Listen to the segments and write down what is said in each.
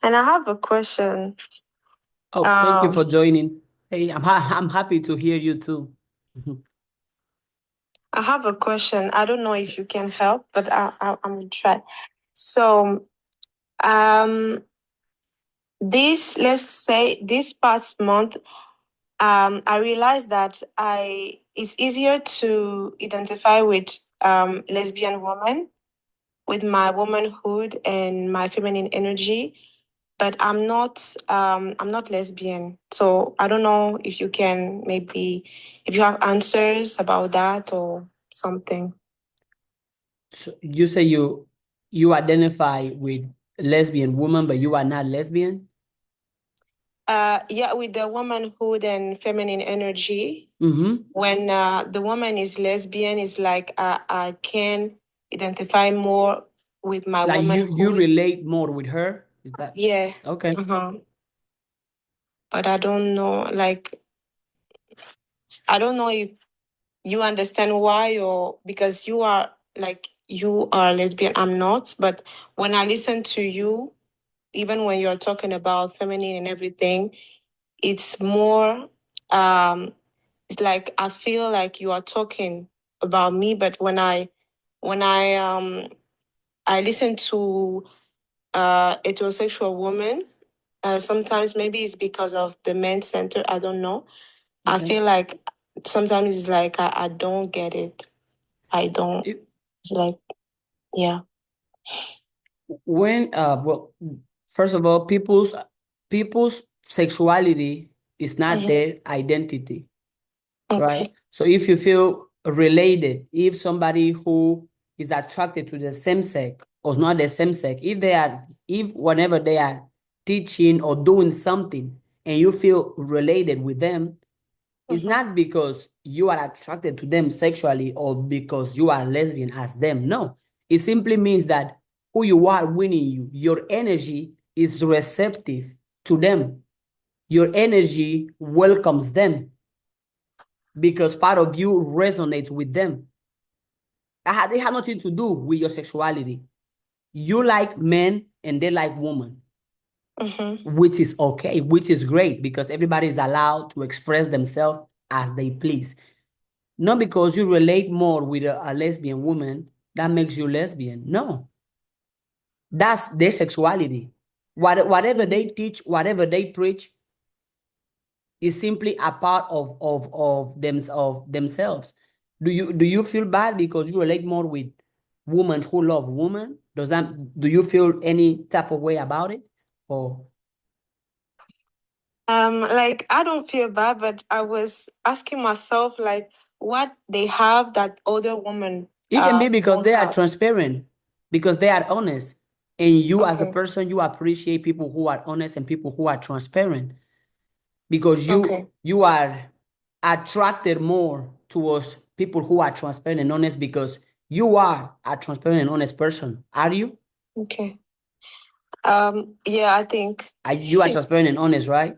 And I have a question. Oh, thank you for joining. Hey, I'm happy to hear you too. I have a question. I don't know if you can help, but I'm gonna try. So, um, let's say this past month, I realized that it's easier to identify with lesbian woman with my womanhood and my feminine energy, but I'm not lesbian. So I don't know if you can maybe if you have answers about that or something. So you say you identify with lesbian woman, but you are not lesbian? Yeah, with the womanhood and feminine energy. Mm-hmm. When the woman is lesbian, it's like I can identify more with my Like you womanhood. relate more with her? Is that Yeah. okay? Uh-huh. But I don't know, like I don't know if you understand why, or because you are like you are lesbian, I'm not. But when I listen to you, even when you're talking about feminine and everything, it's more it's like I feel like you are talking about me. But when I listen to heterosexual women, sometimes maybe it's because of the men center, I don't know. I Okay. feel like sometimes it's like I don't get it. I don't. If, It's like, yeah. when well, first of all, people's sexuality is not Mm-hmm. their identity, right? Okay. So if you feel related, if somebody who is attracted to the same sex or not the same sex, if whenever they are teaching or doing something and you feel related with them, it's Mm-hmm. not because you are attracted to them sexually or because you are lesbian as them. No, it simply means that who you are winning you, your energy is receptive to them. Your energy welcomes them because part of you resonates with them. They have nothing to do with your sexuality. You like men and they like women, Mm-hmm. which is okay, which is great because everybody is allowed to express themselves as they please. Not because you relate more with a lesbian woman, that makes you lesbian. No, that's their sexuality. Whatever they Mm-hmm. teach, whatever they preach, is simply a part of themselves. Do you feel bad because you relate more with women who love women? Do you feel any type of way about it? Or Like I don't feel bad, but I was asking myself like what they have that other women it can be because don't they are have. transparent, because they are honest, and you as a Okay. person, you appreciate people who are honest and people who are transparent, because you Okay. you are attracted more towards people who are transparent and honest because you are a transparent and honest person. Are you? Okay. Yeah, I think. You are transparent and honest, right?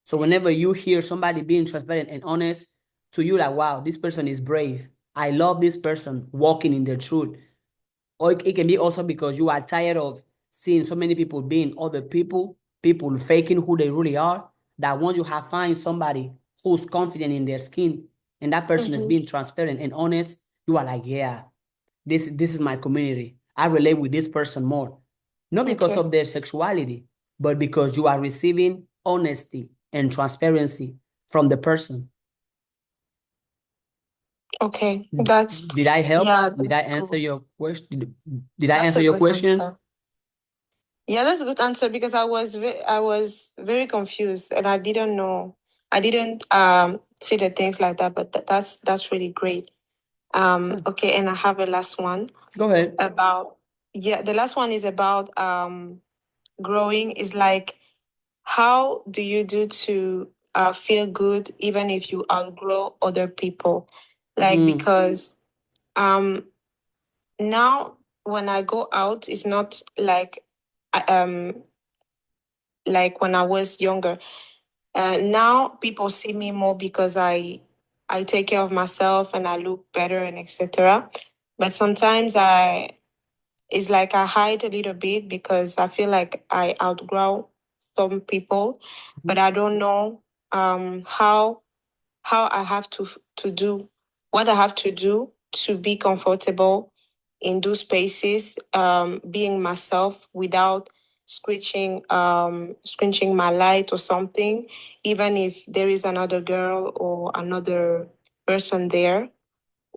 So whenever you hear somebody being transparent and honest to you, like, wow, this person is brave. I love this person walking in their truth. Or it can be also because you are tired of seeing so many people being other people faking who they really are. That once you have find somebody who's confident in their skin and that person is Mm-hmm. being transparent and honest, you are like, yeah, this is my community. I relate with this person more. Not because Okay. of their sexuality, but because you are receiving honesty and transparency from the person. Okay. That's Did I help? yeah, Did I that's answer cool. your question? Did I That's answer a your good question? answer. Yeah, that's a good answer because I was very confused and I didn't know. I didn't see the things like that, but that's really great. Okay. Okay, and I have a last one Go ahead. about yeah, the last one is about growing is like how do you do to feel good even if you outgrow other people? Like Mm, because um now when I go out, it's not like when I was younger. Now people see me more because I take care of myself and I look better and etc. But sometimes it's like I hide a little bit because I feel like I outgrow some people, but Mhm. I don't know how I have to do what I have to do to be comfortable in those spaces, being myself without screeching my light or something, even if there is another girl or another person there.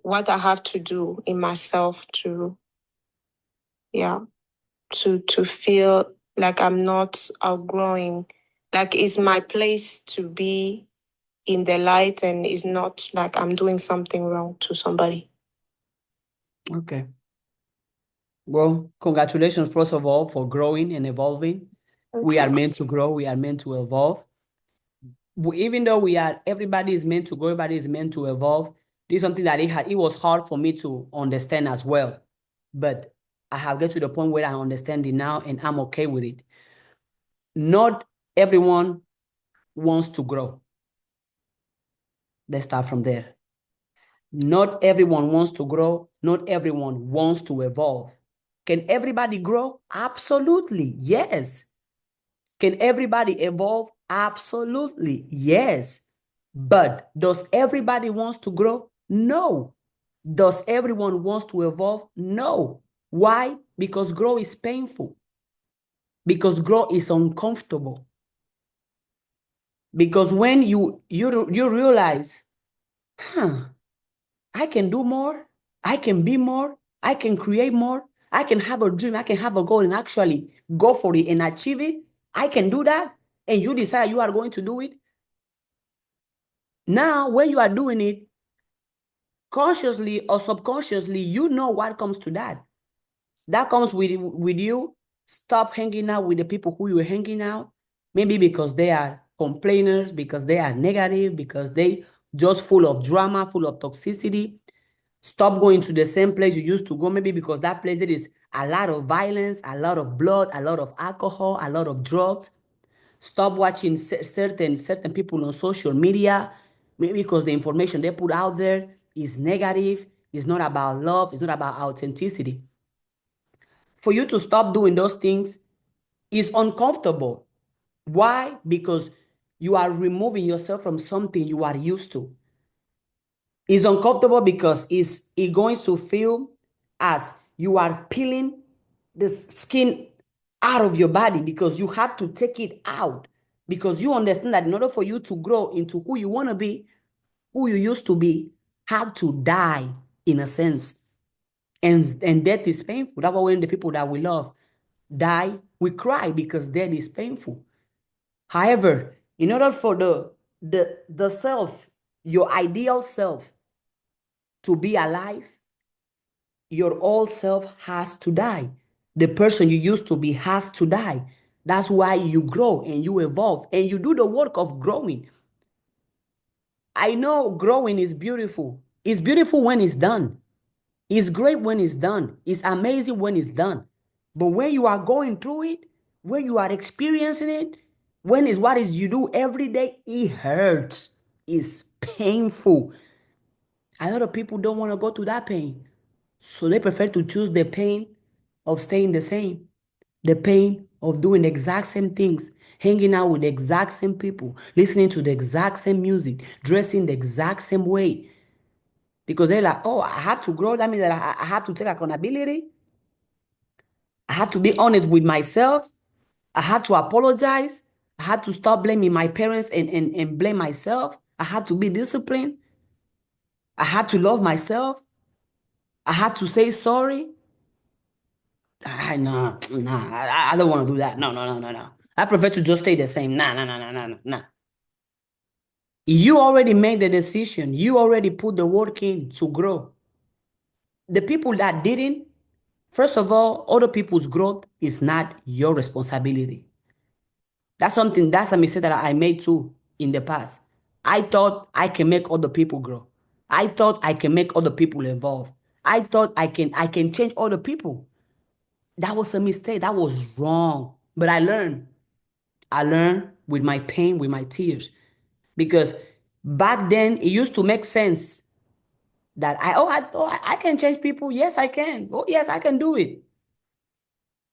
What I have to do in myself to, yeah, to feel like I'm not outgrowing, like it's my place to be in the light and it's not like I'm doing something wrong to somebody. Okay. Well, congratulations, first of all, for growing and evolving. We are Okay. meant to grow, we are meant to evolve. Even though everybody is meant to grow, everybody is meant to evolve. This is something that it was hard for me to understand as well. But I have get to the point where I understand it now and I'm okay with it. Not everyone wants to grow. Let's start from there. Not everyone wants to grow. Not everyone wants to evolve. Can everybody grow? Absolutely, yes. Can everybody evolve? Absolutely, yes. But does everybody wants to grow? No. Does everyone wants to evolve? No. Why? Because grow is painful. Because grow is uncomfortable. Because when you realize, huh, I can do more, I can be more, I can create more, I can have a dream, I can have a goal and actually go for it and achieve it. I can do that. And you decide you are going to do it. Now, when you are doing it consciously or subconsciously, you know what comes to that. That comes with you. Stop hanging out with the people who you're hanging out. Maybe because they are complainers, because they are negative, because they just full of drama, full of toxicity. Stop going to the same place you used to go, maybe because that place there is a lot of violence, a lot of blood, a lot of alcohol, a lot of drugs. Stop watching certain people on social media, maybe because the information they put out there is negative. It's not about love. It's not about authenticity. For you to stop doing those things is uncomfortable. Why? Because you are removing yourself from something you are used to. It's uncomfortable because it's going to feel as you are peeling the skin out of your body because you have to take it out because you understand that in order for you to grow into who you want to be, who you used to be, had to die in a sense. And death is painful. That's why when the people that we love die, we cry because death is painful. However, in order for the self, your ideal self, to be alive, your old self has to die. The person you used to be has to die. That's why you grow and you evolve and you do the work of growing. I know growing is beautiful. It's beautiful when it's done. It's great when it's done. It's amazing when it's done. But when you are going through it, when you are experiencing it, when it's what is you do every day, it hurts. It's painful. A lot of people don't want to go through that pain. So they prefer to choose the pain of staying the same, the pain of doing the exact same things, hanging out with the exact same people, listening to the exact same music, dressing the exact same way. Because they're like, oh, I have to grow. That means that I have to take accountability. I have to be honest with myself. I have to apologize. I had to stop blaming my parents and blame myself. I had to be disciplined. I had to love myself. I had to say sorry. No, nah, I don't want to do that. No, no, no, no, no. I prefer to just stay the same. Nah, nah, nah, nah, nah, nah. You already made the decision. You already put the work in to grow. The people that didn't, first of all, other people's growth is not your responsibility. That's a mistake that I made too in the past. I thought I can make other people grow. I thought I can make other people evolve. I thought I can change other people. That was a mistake. That was wrong. But I learned. I learned with my pain, with my tears. Because back then it used to make sense that I can change people. Yes, I can. Oh, yes, I can do it.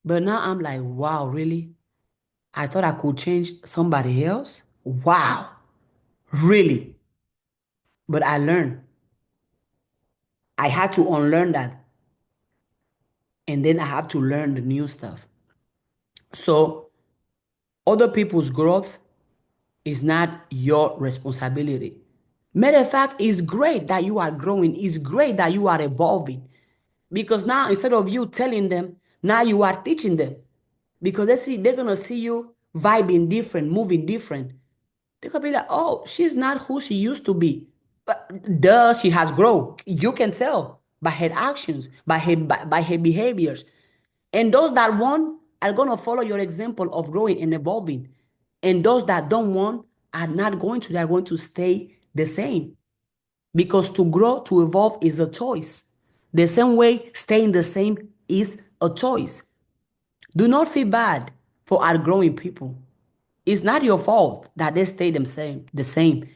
But now I'm like, wow, really? I thought I could change somebody else? Wow, really? But I learned. I had to unlearn that. And then I have to learn the new stuff. So other people's growth is not your responsibility. Matter of fact, it's great that you are growing. It's great that you are evolving. Because now instead of you telling them, now you are teaching them. Because they're gonna see you vibing different, moving different. They could be like, oh, she's not who she used to be. But duh, she has grown. You can tell by her actions, by her behaviors. And those that want are going to follow your example of growing and evolving. And those that don't want are not going to, they're going to stay the same. Because to grow, to evolve is a choice. The same way staying the same is a choice. Do not feel bad for outgrowing people. It's not your fault that they stay the same.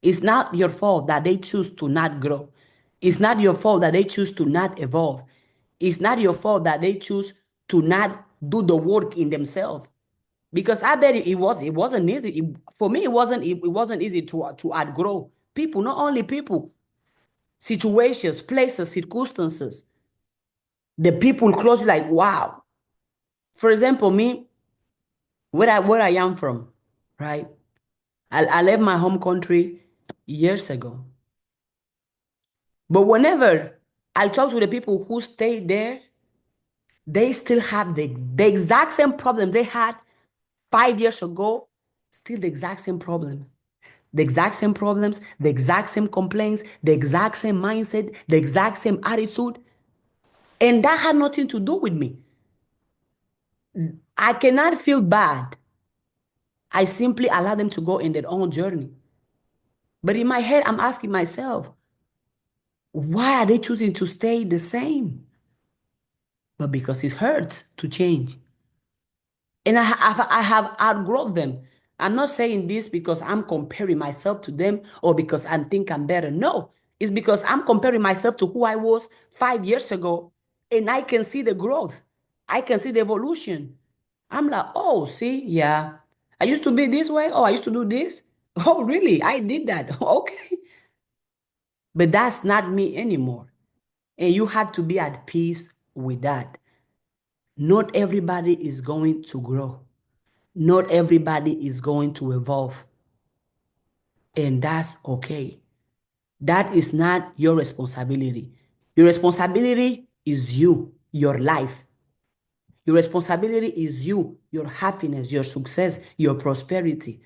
It's not your fault that they choose to not grow. It's not your fault that they choose to not evolve. It's not your fault that they choose to not do the work in themselves. Because I bet it wasn't easy. For me, it wasn't easy to outgrow people, not only people, situations, places, circumstances. The people close you like, wow. For example, me, where I am from, right? I left my home country years ago. But whenever I talk to the people who stayed there, they still have the exact same problem they had 5 years ago, still the exact same problem. The exact same problems, the exact same complaints, the exact same mindset, the exact same attitude. And that had nothing to do with me. I cannot feel bad. I simply allow them to go in their own journey. But in my head, I'm asking myself, why are they choosing to stay the same? But because it hurts to change. And I have outgrown them. I'm not saying this because I'm comparing myself to them or because I think I'm better. No, it's because I'm comparing myself to who I was 5 years ago and I can see the growth. I can see the evolution. I'm like, oh, see, yeah. I used to be this way. Oh, I used to do this. Oh, really? I did that. Okay. But that's not me anymore. And you had to be at peace with that. Not everybody is going to grow. Not everybody is going to evolve. And that's okay. That is not your responsibility. Your responsibility is you, your life. Your responsibility is you, your happiness, your success, your prosperity.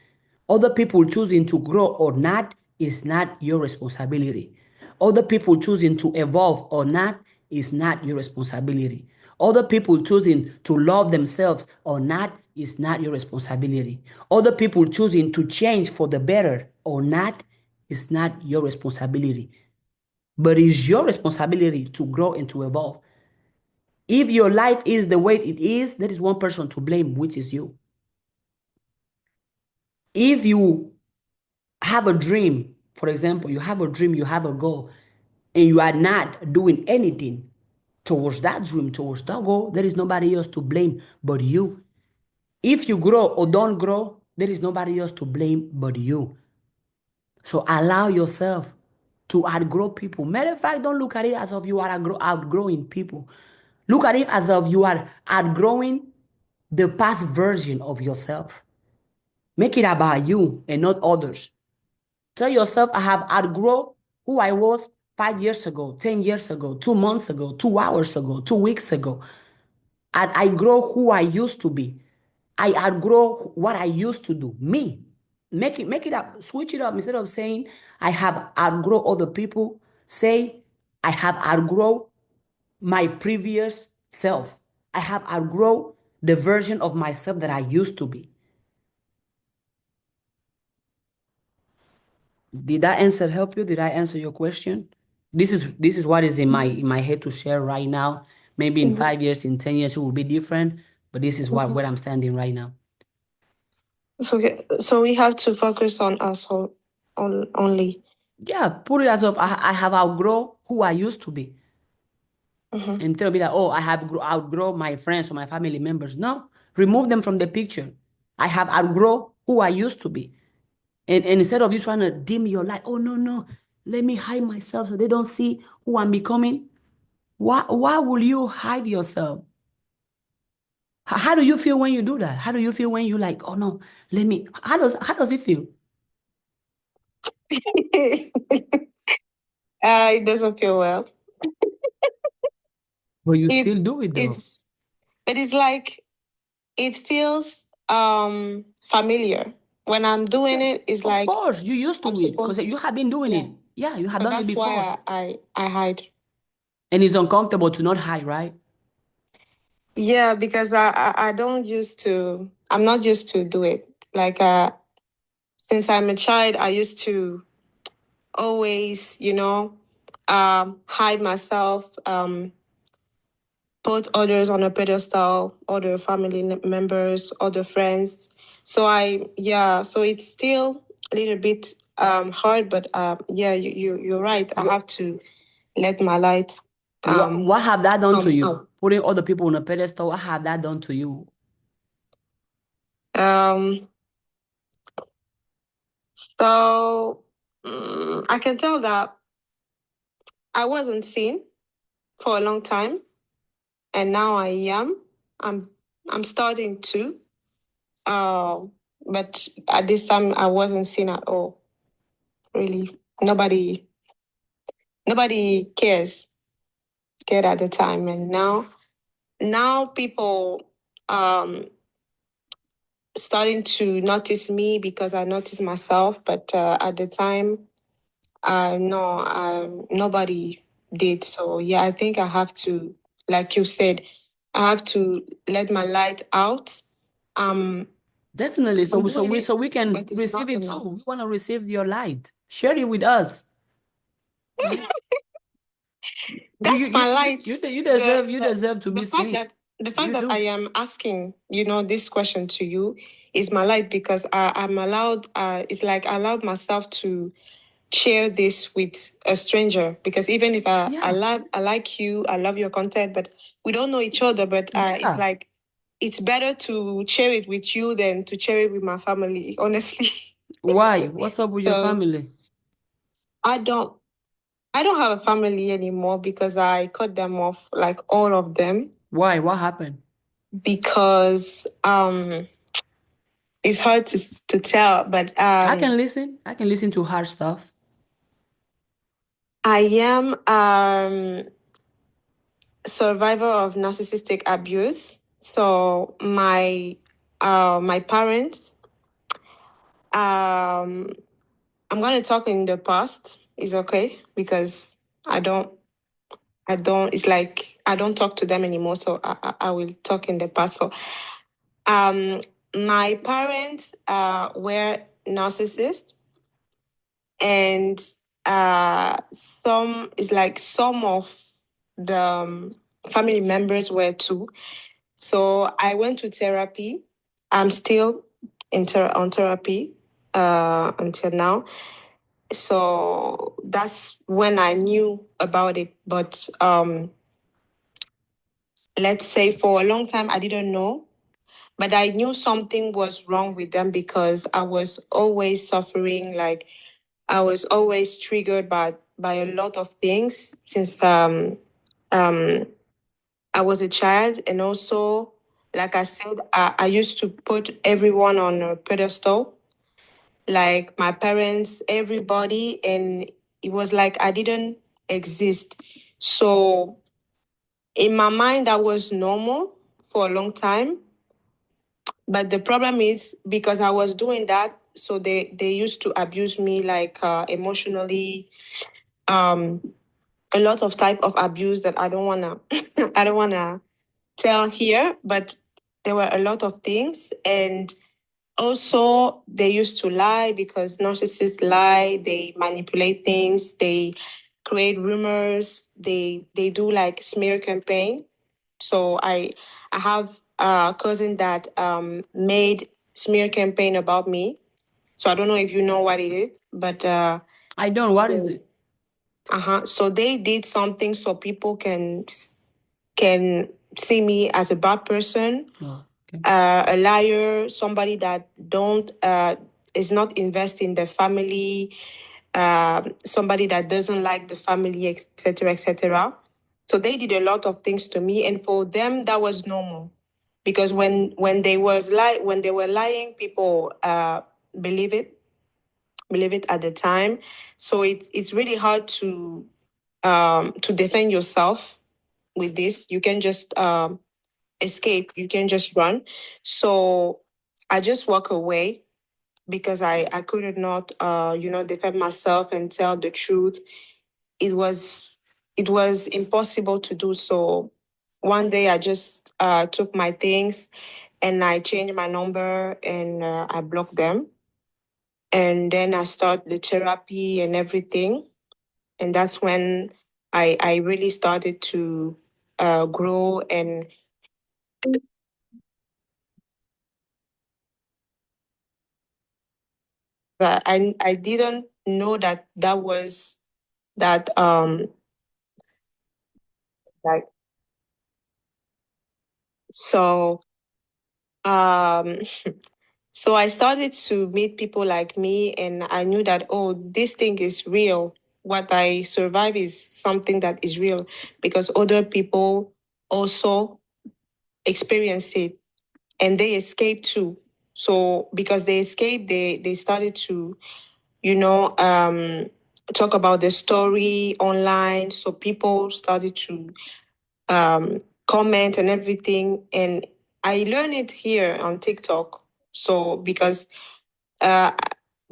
Other people choosing to grow or not is not your responsibility. Other people choosing to evolve or not is not your responsibility. Other people choosing to love themselves or not is not your responsibility. Other people choosing to change for the better or not is not your responsibility. But it's your responsibility to grow and to evolve. If your life is the way it is, there is one person to blame, which is you. If you have a dream, for example, you have a dream, you have a goal, and you are not doing anything towards that dream, towards that goal, there is nobody else to blame but you. If you grow or don't grow, there is nobody else to blame but you. So allow yourself to outgrow people. Matter of fact, don't look at it as if you are outgrowing people. Look at it as if you are outgrowing the past version of yourself. Make it about you and not others. Tell yourself, I have outgrown who I was 5 years ago, 10 years ago, 2 months ago, 2 hours ago, 2 weeks ago. And I grow who I used to be. I outgrow what I used to do. Me. Make it up. Switch it up. Instead of saying I have outgrown other people, say I have outgrown my previous self. I have outgrown the version of myself that I used to be. Did that answer help you? Did I answer your question? This is what is in my head to share right now. Maybe in Mhm, 5 years, in 10 years, it will be different. But this is what mhm. where I'm standing right now. So we have to focus on us only. Yeah, put it as of I have outgrown who I used to be. Mm-hmm. and tell me that, oh, I have outgrown my friends or my family members. No, remove them from the picture. I have outgrown who I used to be. And instead of you trying to dim your light, oh, no, no, let me hide myself so they don't see who I'm becoming. Why will you hide yourself? How do you feel when you do that? How do you feel when you like, oh no, let me, how does it feel? It doesn't feel well. But you It still do it though. it's but it's like it feels familiar. When I'm doing Yeah, it, it's of like course, you used I'm to it because supposed you have been doing yeah. it. Yeah, you have So done it that's why before. I hide. And it's uncomfortable to not hide, right? Yeah, because I don't used to I'm not used to do it. Like since I'm a child, I used to always, hide myself, put others on a pedestal, other family members, other friends. So yeah, so it's still a little bit hard, but yeah, you're right. I What, have to let my light what have that done to come you? out. Putting other people on a pedestal, what have that done to you? Um, so I can tell that I wasn't seen for a long time, and now I am. I'm I'm starting to. Uh, but at this time, I wasn't seen at all. Really, nobody cared at the time, and now people um starting to notice me because I notice myself. But at the time, no, nobody did. So yeah, I think I have to, like you said, I have to let my light out. Um, Definitely. So I'm we so doing we it, so we can but it's receive not it too. enough. We want to receive your light. Share it with us. Mhm. That's my light. You The deserve you the deserve to the be fact seen. that the fact You that I do. am asking, this question to you is my light because I'm allowed. It's like I allowed myself to share this with a stranger because even if Yeah. I like you, I love your content, but we don't know each other. But it's Yeah. like it's better to share it with you than to share it with my family. Honestly, Why? What's up with your so family? I don't. I don't have a family anymore because I cut them off, like all of them, Why? What happened? because it's hard to tell, but I can listen. I can listen to hard stuff. I am survivor of narcissistic abuse. So my parents, um I'm gonna talk in the past. Is okay because I don't it's like I don't talk to them anymore, so I will talk in the past. So um my parents were narcissists, and some it's like some of the family members were too. So I went to therapy. I'm still on therapy until now. So that's when I knew about it. But let's say for a long time I didn't know. But I knew something was wrong with them because I was always suffering. Like I was always triggered by a lot of things since um I was a child, and also, like I said, I used to put everyone on a pedestal, like my parents, everybody, and it was like I didn't exist. So in my mind, that was normal for a long time. But the problem is because I was doing that, so they used to abuse me like emotionally, um, a lot of type of abuse that I don't wanna I don't wanna tell here, but there were a lot of things. And also, they used to lie because narcissists lie, they manipulate things, they create rumors, they do like smear campaign. So I have a cousin that made smear campaign about me. So I don't know if you know what it is, but I don't. What is it? uh-huh. So they did something so people can can see me as a bad person, Oh, okay. a liar, somebody that don't is not investing in the family, somebody that doesn't like the family, etc., etc. So they did a lot of things to me, and for them that was normal, because when they were lying, people believe it, believe it at the time. So it's really hard to defend yourself with this. You can just escape. You can just run. So I just walk away because I could not defend myself and tell the truth. It was it was impossible to do so. One day I just took my things and I changed my number and I blocked them. And then I started the therapy and everything. And that's when I really started to grow, and that I didn't know that that was that like so um so I started to meet people like me, and I knew that, oh, this thing is real. What I survive is something that is real, because other people also experience it and they escape too. So because they escaped, they started to you know um talk about the story online. So people started to comment and everything, and I learned it here on TikTok. So because uh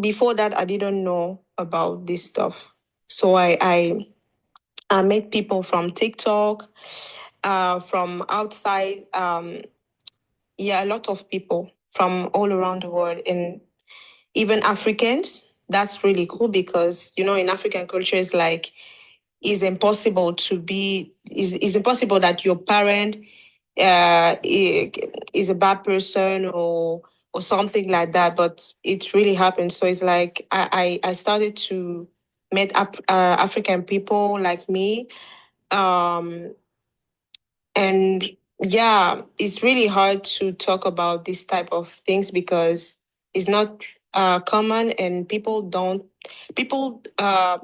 before that I didn't know about this stuff. So I met people from TikTok, from outside, yeah, a lot of people from all around the world, and even Africans. That's really cool because in African culture it's like it's impossible that your parent is a bad person or something like that, but it really happens. So it's like I started to meet African people like me, um, and yeah, it's really hard to talk about this type of things because it's not common, and people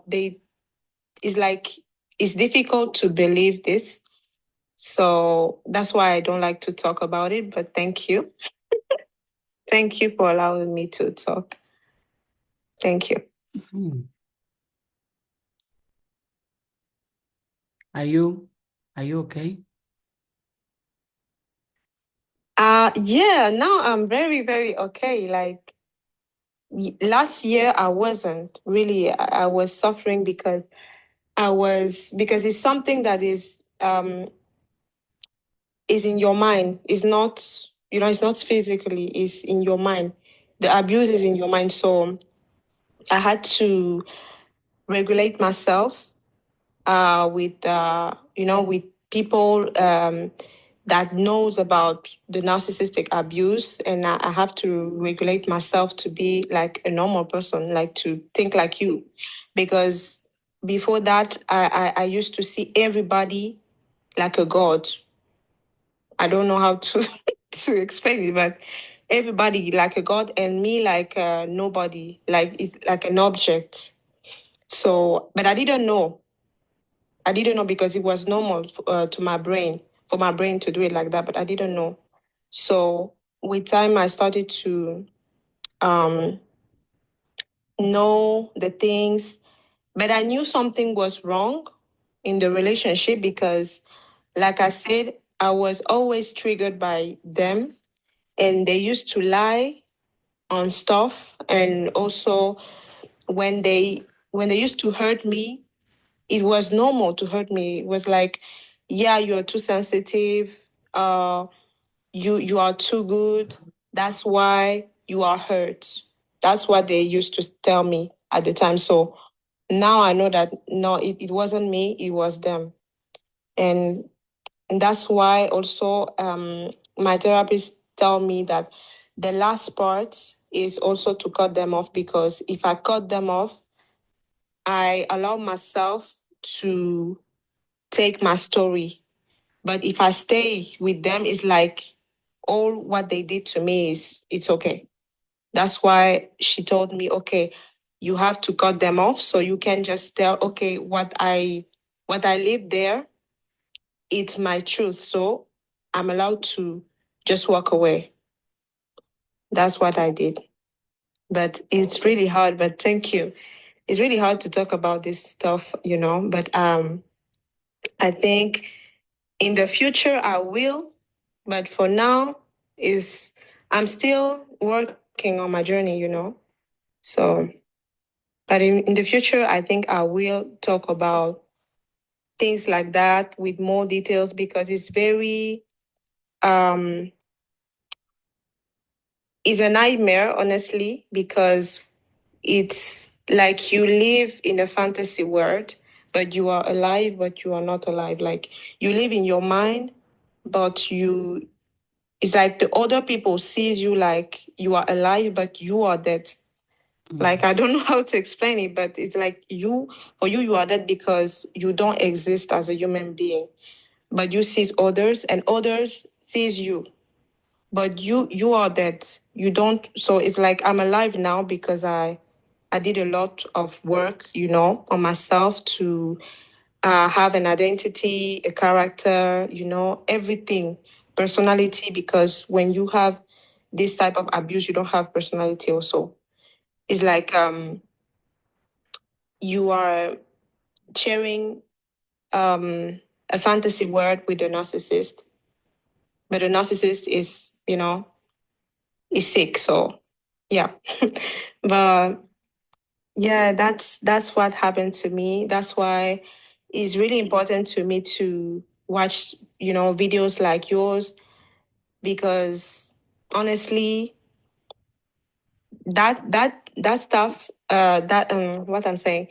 they it's like it's difficult to believe this. So that's why I don't like to talk about it. But thank you for allowing me to talk. Thank you. Hmm. Are you are you okay? Yeah, now I'm very, very okay. Like last year I wasn't really. I was suffering because because it's something that is in your mind. It's not, it's not physically, it's in your mind. The abuse is in your mind. So I had to regulate myself with people that knows about the narcissistic abuse, and I have to regulate myself to be like a normal person, like to think like you, because before that I used to see everybody like a god. I don't know how to to explain it, but everybody like a god and me like nobody, like it's like an object. So, but I didn't know because it was normal to my brain, for my brain to do it like that, but I didn't know. So with time, I started to um, know the things, but I knew something was wrong in the relationship because, like I said, I was always triggered by them, and they used to lie on stuff, and also when they used to hurt me, it was normal to hurt me. It was like, yeah, you're too sensitive. Uh, you are too good. That's why you are hurt. That's what they used to tell me at the time. So now I know that no, it wasn't me. It was them, and and that's why also my therapist tell me that the last part is also to cut them off, because if I cut them off, I allow myself to take my story. But if I stay with them, it's like all what they did to me is it's okay. That's why she told me, okay, you have to cut them off so you can just tell, okay, what I live there, it's my truth. So I'm allowed to just walk away. That's what I did. But it's really hard, but thank you. It's really hard to talk about this stuff. But I think in the future I will, but for now is I'm still working on my journey. So but in the future I think I will talk about things like that with more details because um it's a nightmare, honestly, because it's like you live in a fantasy world, but you are alive, but you are not alive. Like you live in your mind, but it's like the other people sees you like you are alive, but you are dead. Like I don't know how to explain it, but it's like for you, you are dead because you don't exist as a human being. But you sees others, and others sees you, but you are dead. You don't. So it's like I'm alive now because I did a lot of work, on myself to have an identity, a character, everything, personality. Because when you have this type of abuse, you don't have personality. Also, it's like you are sharing a fantasy world with a narcissist, but a narcissist is sick. So yeah, but yeah, that's what happened to me. That's why it's really important to me to watch, videos like yours because honestly, that stuff, that what I'm saying,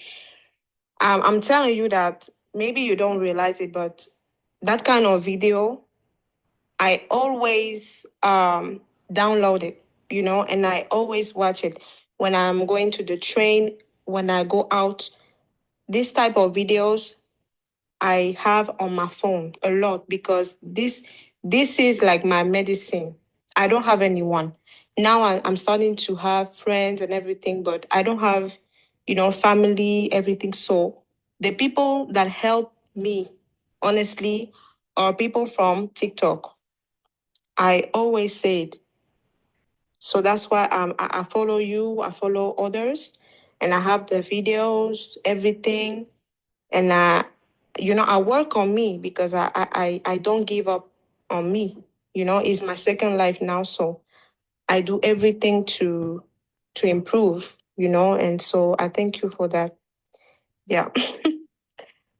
I'm telling you that maybe you don't realize it, but that kind of video, I always download it, and I always watch it when I'm going to the train, when I go out. This type of videos I have on my phone a lot because this is like my medicine. I don't have anyone. Now I'm starting to have friends and everything, but I don't have, family, everything. So the people that help me, honestly, are people from TikTok. I always say it. So that's why I follow you, I follow others, and I have the videos, everything. And I work on me because I don't give up on me. It's my second life now, so I do everything to improve. And so I thank you for that. Yeah.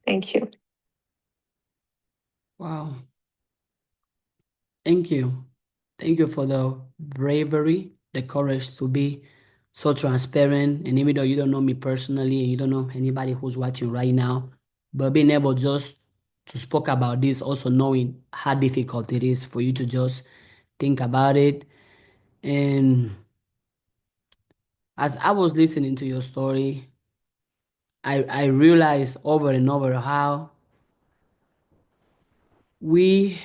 Thank you. Wow. Thank you. Thank you for the bravery, the courage to be so transparent. And even though you don't know me personally and you don't know anybody who's watching right now, but being able just to speak about this, also knowing how difficult it is for you to just think about it. And as I was listening to your story, I realized over and over how we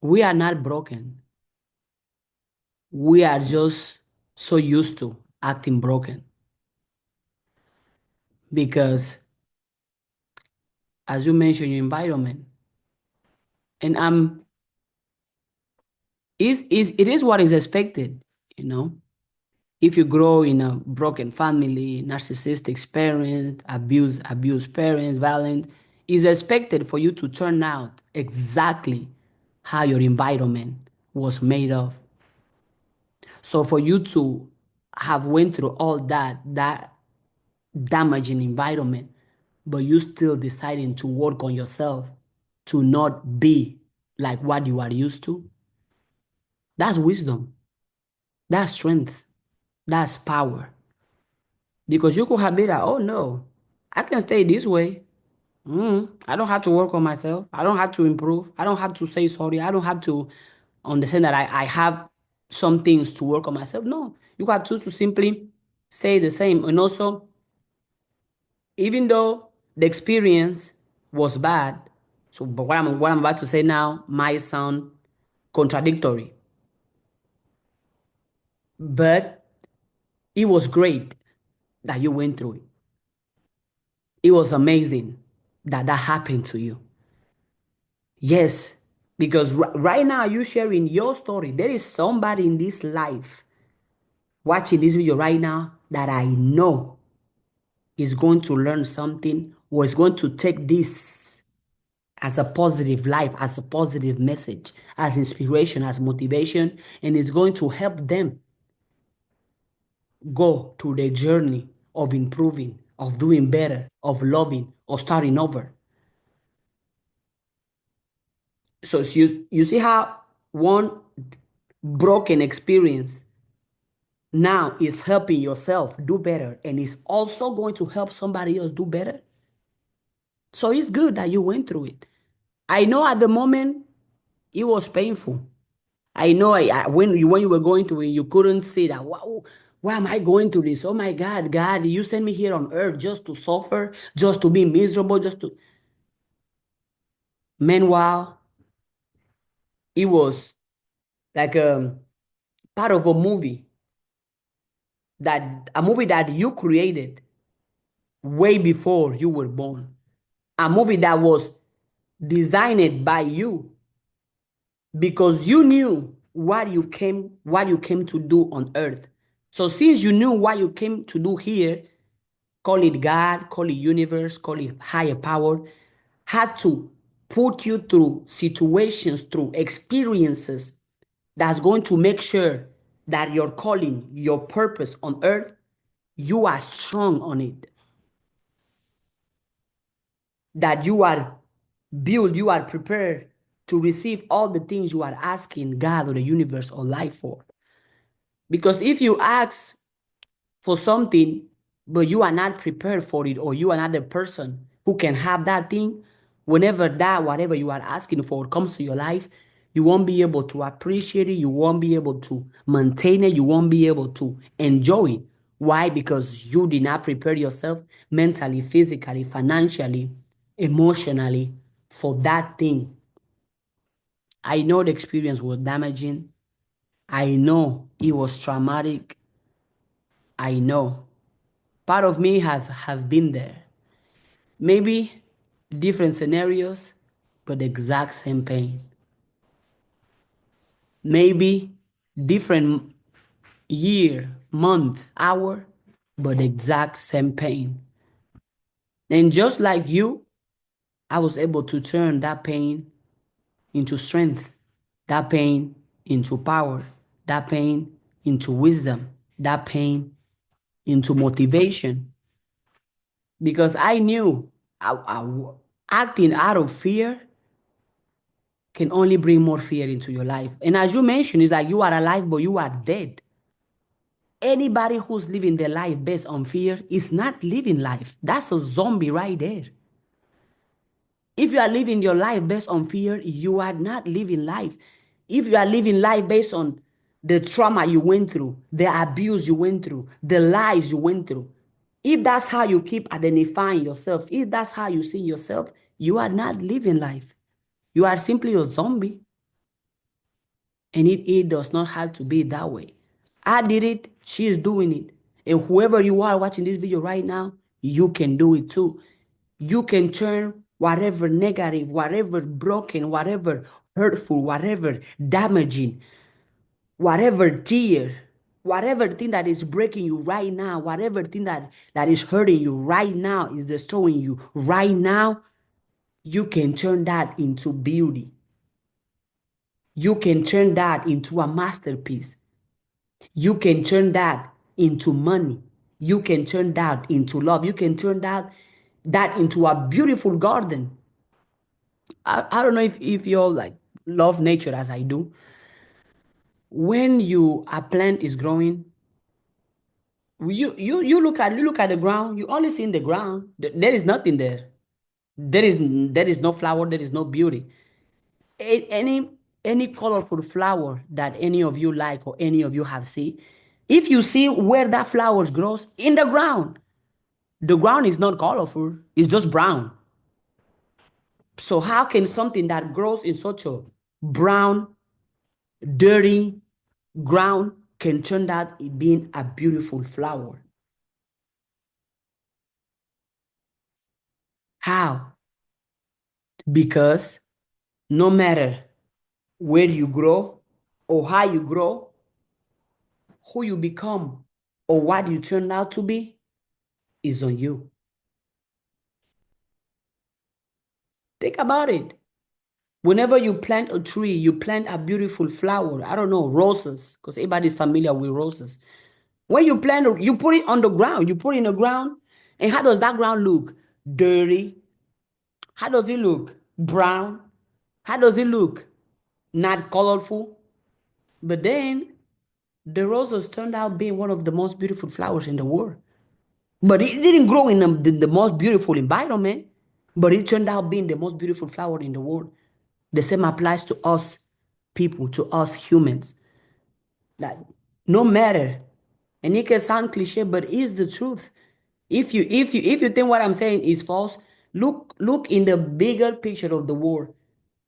we are not broken. We are just so used to acting broken because, as you mentioned, your environment, and is it is what is expected, you know. If you grow in a broken family, narcissistic parents, abuse parents, violence, is expected for you to turn out exactly how your environment was made of. So for you to have went through all that damaging environment, but you still deciding to work on yourself to not be like what you are used to, that's wisdom, that's strength, that's power. Because you could have been like, oh no, I can stay this way. I don't have to work on myself. I don't have to improve. I don't have to say sorry. I don't have to understand that I have some things to work on myself. No, you got to simply stay the same. And also, even though the experience was bad, So, but what I'm about to say now might sound contradictory, but it was great that you went through it. It was amazing that that happened to you. Yes, because right now you sharing your story. There is somebody in this life watching this video right now that I know is going to learn something or is going to take this as a positive life, as a positive message, as inspiration, as motivation, and is going to help them go through the journey of improving, of doing better, of loving, or starting over. So you see how one broken experience now is helping yourself do better and is also going to help somebody else do better. So it's good that you went through it. I know at the moment it was painful. I know when you were going through it, you couldn't see that. Wow, why am I going through this? Oh my God, God, you sent me here on earth just to suffer, just to be miserable, just to. Meanwhile, it was like part of a movie that you created way before you were born. A movie that was designed by you because you knew what you came to do on earth. So since you knew what you came to do here, call it God, call it universe, call it higher power, had to put you through situations, through experiences that's going to make sure that your calling, your purpose on earth, you are strong on it, that you are built, you are prepared to receive all the things you are asking God or the universe or life for. Because if you ask for something, but you are not prepared for it, or you are not the person who can have that thing, whenever that, whatever you are asking for comes to your life, you won't be able to appreciate it, you won't be able to maintain it, you won't be able to enjoy it. Why? Because you did not prepare yourself mentally, physically, financially, emotionally for that thing. I know the experience was damaging. I know it was traumatic. I know. Part of me have been there. Maybe different scenarios, but the exact same pain. Maybe different year, month, hour, but the exact same pain. And just like you, I was able to turn that pain into strength, that pain into power, that pain into wisdom, that pain into motivation. Because I knew acting out of fear can only bring more fear into your life. And as you mentioned, it's like you are alive, but you are dead. Anybody who's living their life based on fear is not living life. That's a zombie right there. If you are living your life based on fear, you are not living life. If you are living life based on the trauma you went through, the abuse you went through, the lies you went through, if that's how you keep identifying yourself, if that's how you see yourself, you are not living life. You are simply a zombie. And it does not have to be that way. I did it, she is doing it. And whoever you are watching this video right now, you can do it too. You can turn whatever negative, whatever broken, whatever hurtful, whatever damaging, whatever tear, whatever thing that is breaking you right now, whatever thing that is hurting you right now, is destroying you right now, you can turn that into beauty. You can turn that into a masterpiece. You can turn that into money. You can turn that into love. You can turn that into a beautiful garden. I don't know if you all like love nature as I do. When a plant is growing, you look at the ground, you only see in the ground. There is nothing there. There is no flower, there is no beauty. Any colorful flower that any of you like or any of you have seen, if you see where that flower grows in the ground is not colorful, it's just brown. So how can something that grows in such a brown, dirty ground can turn out being a beautiful flower? How? Because no matter where you grow or how you grow, who you become or what you turn out to be is on you. Think about it. Whenever you plant a tree, you plant a beautiful flower. I don't know, roses, because everybody's familiar with roses. When you plant, you put it on the ground. You put it in the ground. And how does that ground look? Dirty. How does it look? Brown. How does it look? Not colorful. But then the roses turned out being one of the most beautiful flowers in the world. But it didn't grow in the most beautiful environment. But it turned out being the most beautiful flower in the world. The same applies to us people, to us humans. That no matter, and it can sound cliche, but it's the truth. If you think what I'm saying is false, look in the bigger picture of the world.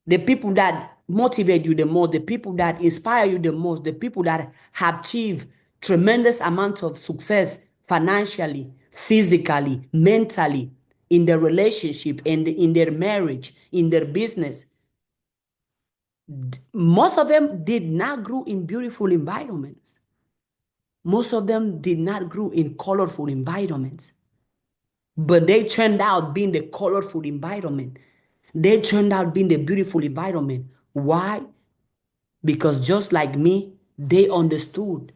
The people that motivate you the most, the people that inspire you the most, the people that have achieved tremendous amounts of success financially, physically, mentally, in their relationship and in their marriage, in their business, most of them did not grow in beautiful environments. Most of them did not grow in colorful environments, but they turned out being the colorful environment. They turned out being the beautiful environment. Why? Because just like me, they understood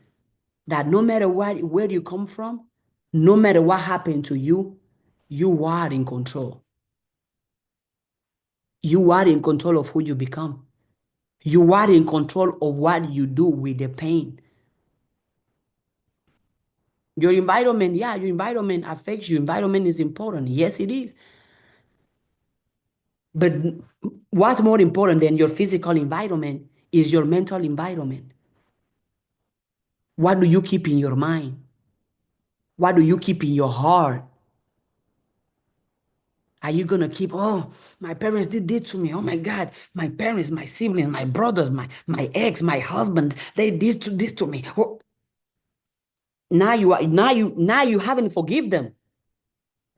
that no matter where you come from, no matter what happened to you, you are in control. You are in control of who you become. You are in control of what you do with the pain. Your environment, yeah, your environment affects you. Environment is important. Yes, it is. But what's more important than your physical environment is your mental environment. What do you keep in your mind? What do you keep in your heart? Are you gonna keep, oh, my parents did this to me. Oh my God, my parents, my siblings, my brothers, my ex, my husband, they did this to me. Oh, now you haven't forgive them.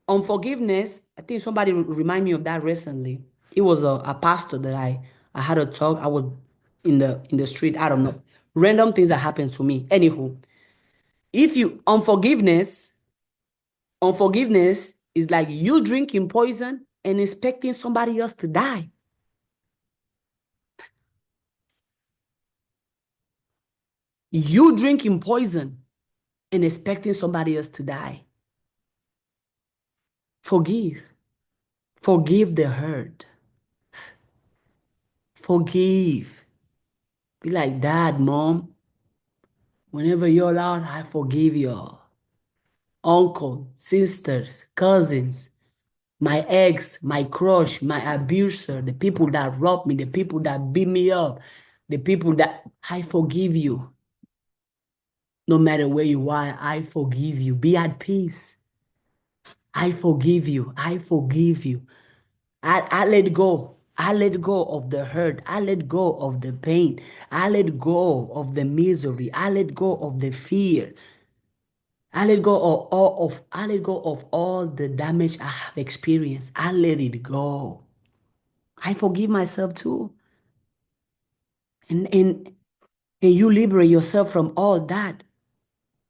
Unforgiveness, I think somebody remind me of that recently. It was a pastor that I had a talk. I was in the street. I don't know. Random things that happened to me. Anywho, if you unforgiveness is like you drinking poison and expecting somebody else to die. You drinking poison and expecting somebody else to die. Forgive. Forgive the hurt. Forgive. Be like, Dad, Mom, whenever you're out, I forgive y'all. Uncle, sisters, cousins, my ex, my crush, my abuser, the people that robbed me, the people that beat me up, the people that I forgive you. No matter where you are, I forgive you. Be at peace. I forgive you. I forgive you. I let go. I let go of the hurt. I let go of the pain. I let go of the misery. I let go of the fear. I let go of all the damage I have experienced. I let it go. I forgive myself too. And you liberate yourself from all that.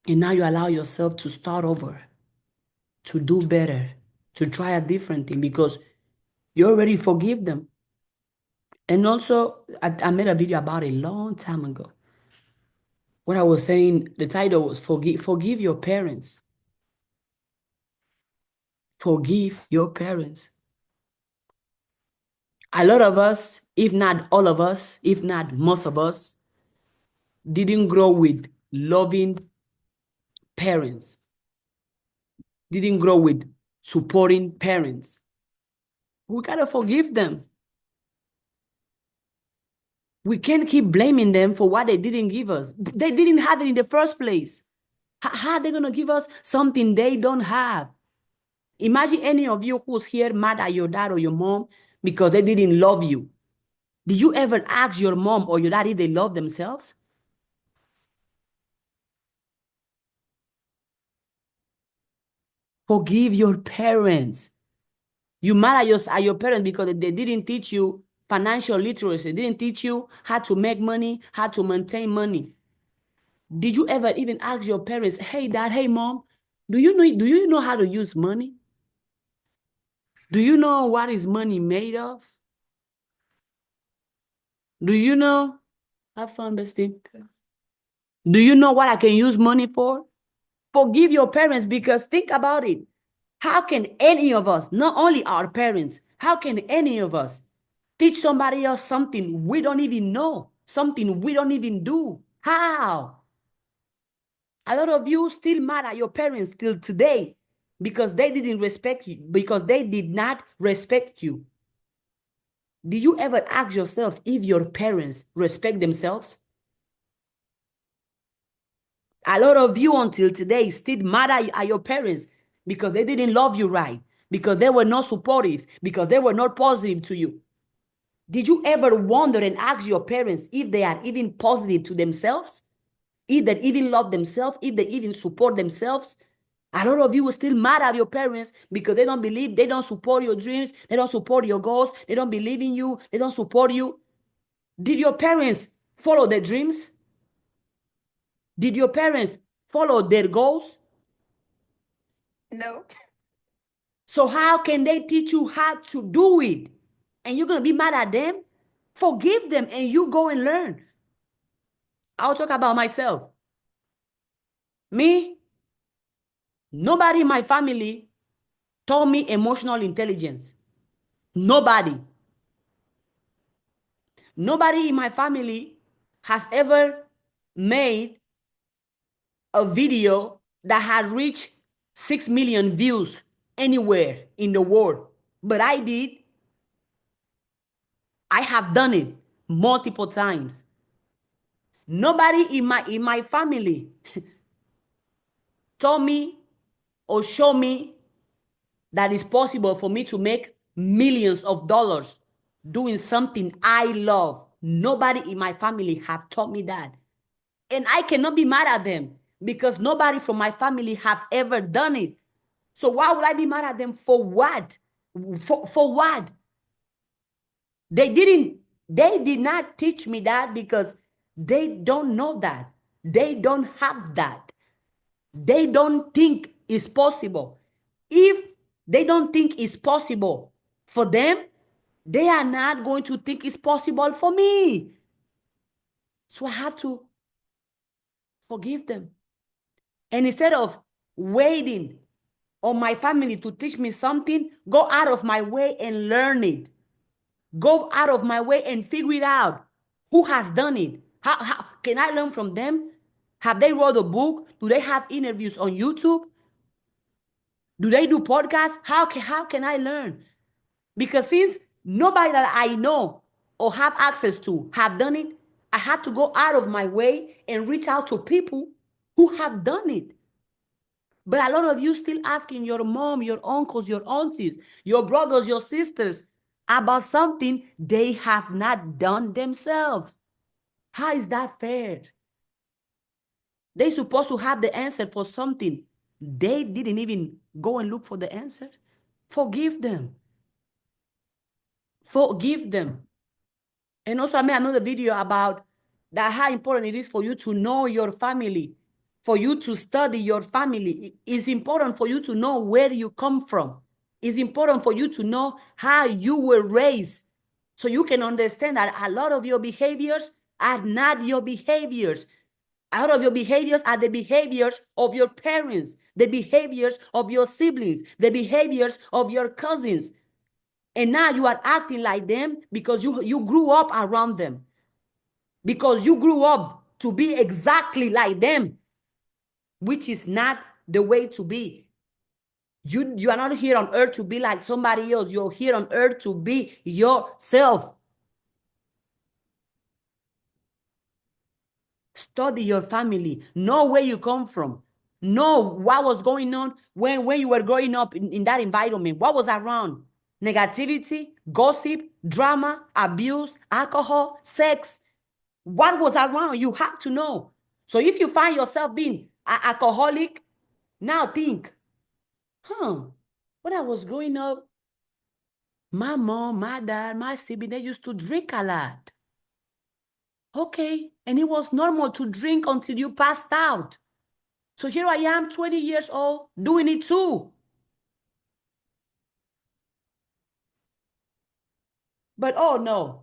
And now you allow yourself to start over, to do better, to try a different thing because you already forgive them. And also, I made a video about it a long time ago. What I was saying, the title was Forgive Your Parents. Forgive your parents. A lot of us, if not all of us, if not most of us, didn't grow with loving parents, didn't grow with supporting parents. We gotta forgive them. We can't keep blaming them for what they didn't give us. They didn't have it in the first place. How are they gonna give us something they don't have? Imagine any of you who's here mad at your dad or your mom because they didn't love you. Did you ever ask your mom or your dad if they love themselves? Forgive your parents. You mad at your parents because they didn't teach you financial literacy, they didn't teach you how to make money, how to maintain money. Did you ever even ask your parents, hey dad, hey mom, do you know how to use money? Do you know what is money made of? Do you know? Have fun, bestie. Do you know what I can use money for? Forgive your parents because think about it. How can any of us, not only our parents, how can any of us teach somebody else something we don't even know, something we don't even do? How? A lot of you still mad at your parents till today because they didn't respect you, because they did not respect you. Do you ever ask yourself if your parents respect themselves? A lot of you until today still mad at your parents because they didn't love you right, because they were not supportive, because they were not positive to you. Did you ever wonder and ask your parents if they are even positive to themselves? If they even love themselves, if they even support themselves? A lot of you are still mad at your parents because they don't believe, they don't support your dreams, they don't support your goals, they don't believe in you, they don't support you. Did your parents follow their dreams? Did your parents follow their goals? No. So how can they teach you how to do it? And you're going to be mad at them? Forgive them and you go and learn. I'll talk about myself. Me, nobody in my family taught me emotional intelligence. Nobody. Nobody in my family has ever made a video that had reached 6 million views anywhere in the world. But I did. I have done it multiple times. Nobody in my family told me or showed me that it's possible for me to make millions of dollars doing something I love. Nobody in my family have taught me that. And I cannot be mad at them because nobody from my family have ever done it. So why would I be mad at them for what? For what? They didn't, they did not teach me that because they don't know that. They don't have that. They don't think it's possible. If they don't think it's possible for them, they are not going to think it's possible for me. So I have to forgive them. And instead of waiting on my family to teach me something, go out of my way and learn it. Go out of my way and figure it out. Who has done it? How can I learn from them? Have they wrote a book? Do they have interviews on YouTube? Do they do podcasts? How can I learn? Because since nobody that I know or have access to have done it, I have to go out of my way and reach out to people who have done it. But a lot of you still asking your mom, your uncles, your aunties, your brothers, your sisters about something they have not done themselves. How is that fair? They supposed to have the answer for something. They didn't even go and look for the answer. Forgive them. Forgive them. And also I made another video about that how important it is for you to know your family, for you to study your family. It's important for you to know where you come from. It's important for you to know how you were raised so you can understand that a lot of your behaviors are not your behaviors. A lot of your behaviors are the behaviors of your parents, the behaviors of your siblings, the behaviors of your cousins. And now you are acting like them because you grew up around them, because you grew up to be exactly like them, which is not the way to be. You are not here on earth to be like somebody else. You're here on earth to be yourself. Study your family. Know where you come from. Know what was going on when you were growing up in that environment. What was around? negativity, gossip, drama, abuse, alcohol, sex. What was around? You have to know. So if you find yourself being an alcoholic, now think, when I was growing up, my mom, my dad, my sibling, they used to drink a lot. Okay, and it was normal to drink until you passed out. So here I am, 20 years old, doing it too. But oh no,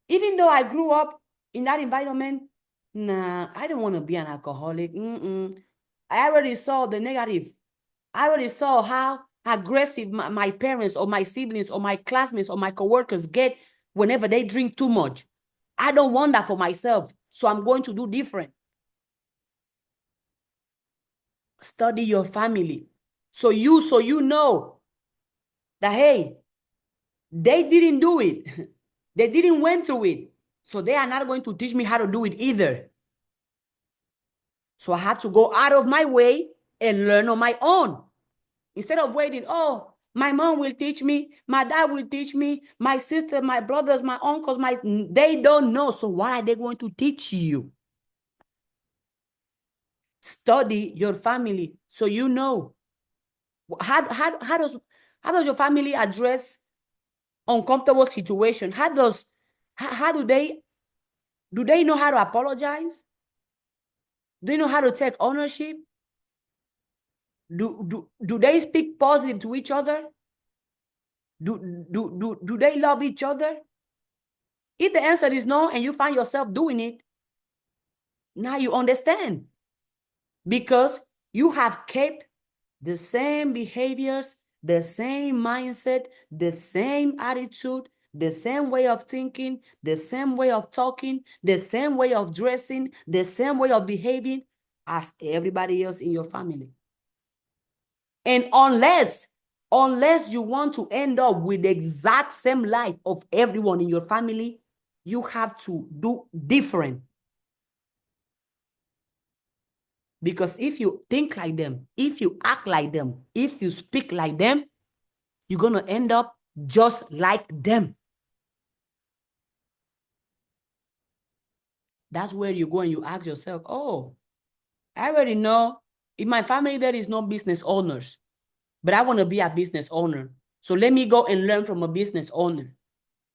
even though I grew up in that environment, nah, I don't want to be an alcoholic. I already saw the negative. I already saw how aggressive my parents or my siblings or my classmates or my coworkers get whenever they drink too much. I don't want that for myself. So I'm going to do different. Study your family. So you know that, hey, they didn't do it. They didn't went through it. So they are not going to teach me how to do it either. So I have to go out of my way and learn on my own. Instead of waiting, oh, my mom will teach me, my dad will teach me, my sister, my brothers, my uncles, they don't know. So why are they going to teach you? Study your family so you know. How does your family address uncomfortable situation? How do they know how to apologize? Do they know how to take ownership? Do they speak positive to each other? Do they love each other? If the answer is no and you find yourself doing it, now you understand, because you have kept the same behaviors, the same mindset, the same attitude, the same way of thinking, the same way of talking, the same way of dressing, the same way of behaving as everybody else in your family. And unless you want to end up with the exact same life of everyone in your family, you have to do different. Because if you think like them, if you act like them, if you speak like them, you're going to end up just like them. That's where you go and you ask yourself, oh, I already know in my family there is no business owners, but I want to be a business owner. So let me go and learn from a business owner.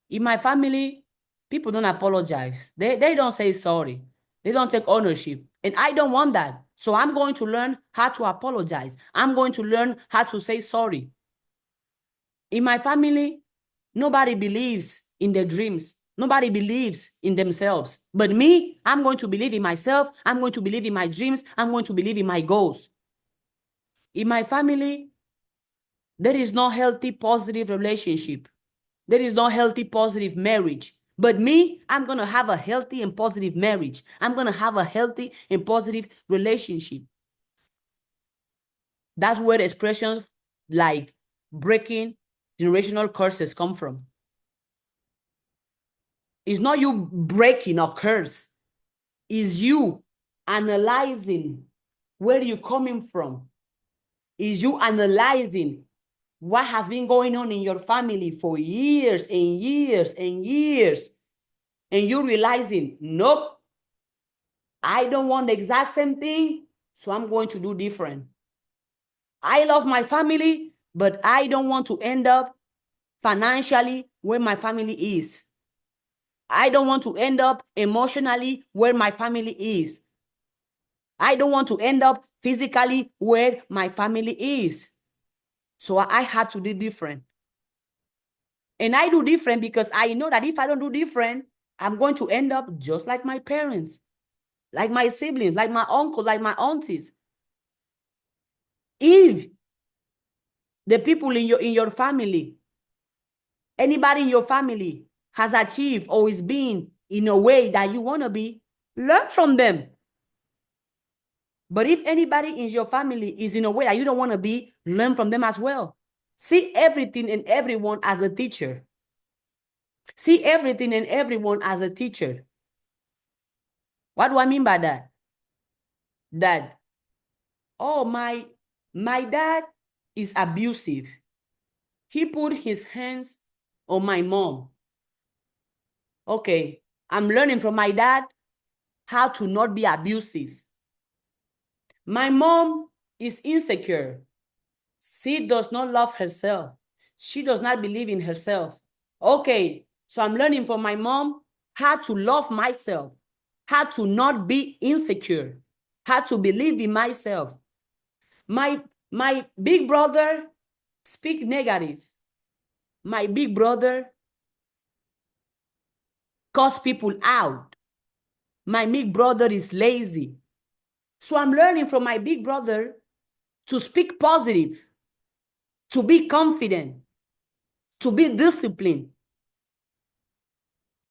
In my family, people don't apologize. They don't say sorry. They don't take ownership. And I don't want that. So I'm going to learn how to apologize. I'm going to learn how to say sorry. In my family, nobody believes in their dreams. Nobody believes in themselves. But me, I'm going to believe in myself. I'm going to believe in my dreams. I'm going to believe in my goals. In my family, there is no healthy, positive relationship. There is no healthy, positive marriage. But me, I'm going to have a healthy and positive marriage. I'm going to have a healthy and positive relationship. That's where expressions like breaking generational curses come from. It's not you breaking a curse. It's you analyzing where you're coming from. It's you analyzing what has been going on in your family for years and years and years. And you realizing, nope, I don't want the exact same thing, so I'm going to do different. I love my family, but I don't want to end up financially where my family is. I don't want to end up emotionally where my family is. I don't want to end up physically where my family is. So I had to do different. And I do different because I know that if I don't do different, I'm going to end up just like my parents, like my siblings, like my uncle, like my aunties. If the people in your family, anybody in your family has achieved or is being in a way that you want to be, learn from them. But if anybody in your family is in a way that you don't want to be, learn from them as well. See everything and everyone as a teacher. See everything and everyone as a teacher. What do I mean by that? That, oh, my dad is abusive. He put his hands on my mom. Okay, I'm learning from my dad how to not be abusive. My mom is insecure. She does not love herself. She does not believe in herself. Okay, so I'm learning from my mom how to love myself, how to not be insecure, how to believe in myself. My big brother speak negative. My big brother cuss people out. My big brother is lazy. So I'm learning from my big brother to speak positive, to be confident, to be disciplined.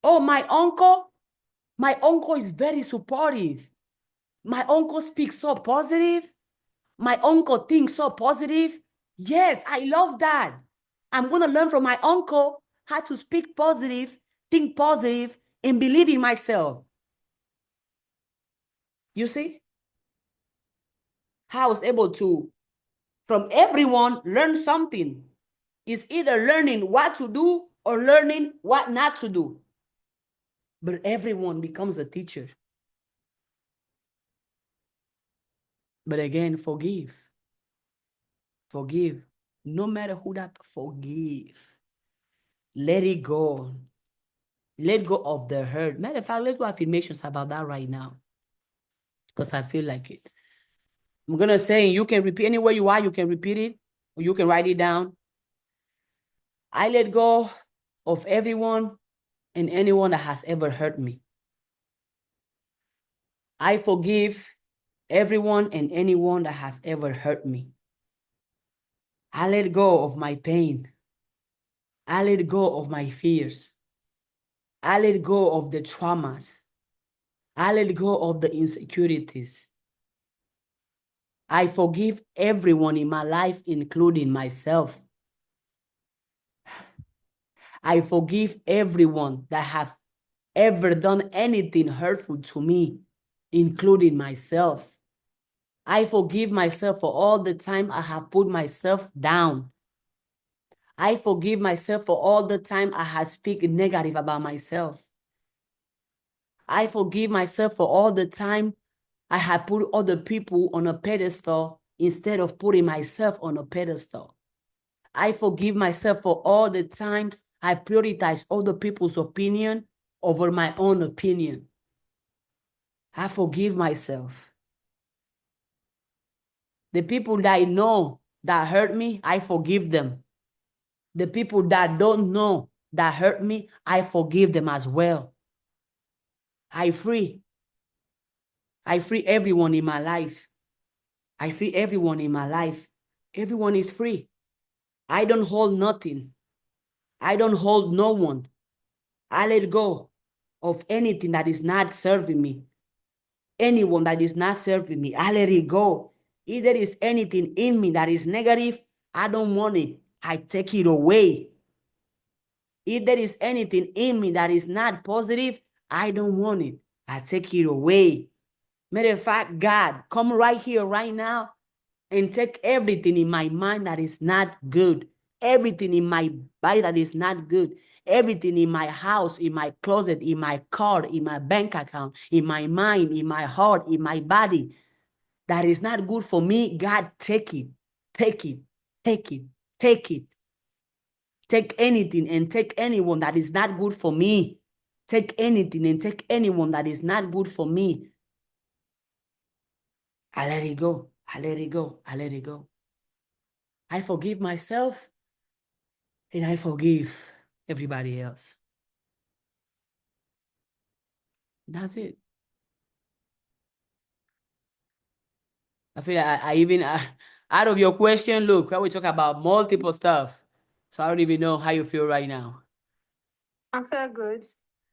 Oh, my uncle is very supportive. My uncle speaks so positive. My uncle thinks so positive. Yes, I love that. I'm going to learn from my uncle how to speak positive, think positive, and believe in myself. You see? How I was able to, from everyone, learn something. It's either learning what to do or learning what not to do. But everyone becomes a teacher. But again, forgive. Forgive. No matter who that, forgive. Let it go. Let go of the hurt. Matter of fact, let's do affirmations about that right now. Because I feel like it. I'm going to say, you can repeat anywhere you are, you can repeat it, or you can write it down. I let go of everyone and anyone that has ever hurt me. I forgive everyone and anyone that has ever hurt me. I let go of my pain. I let go of my fears. I let go of the traumas. I let go of the insecurities. I forgive everyone in my life, including myself. I forgive everyone that have ever done anything hurtful to me, including myself. I forgive myself for all the time I have put myself down. I forgive myself for all the time I have speak negative about myself. I forgive myself for all the time I have put other people on a pedestal instead of putting myself on a pedestal. I forgive myself for all the times I prioritize other people's opinion over my own opinion. I forgive myself. The people that I know that hurt me, I forgive them. The people that don't know that hurt me, I forgive them as well. I free. I free everyone in my life. I free everyone in my life. Everyone is free. I don't hold nothing. I don't hold no one. I let go of anything that is not serving me. Anyone that is not serving me, I let it go. If there is anything in me that is negative, I don't want it. I take it away. If there is anything in me that is not positive, I don't want it. I take it away. Matter of fact, God, come right here, right now, and take everything in my mind that is not good, everything in my body that is not good, everything in my house, in my closet, in my car, in my bank account, in my mind, in my heart, in my body that is not good for me. God, take it, take it, take it, take it. Take anything and take anyone that is not good for me. Take anything and take anyone that is not good for me. I let it go. I let it go. I let it go. I forgive myself and I forgive everybody else. That's it. I feel like I even, out of your question, look, we talk about multiple stuff. So I don't even know how you feel right now. I feel good.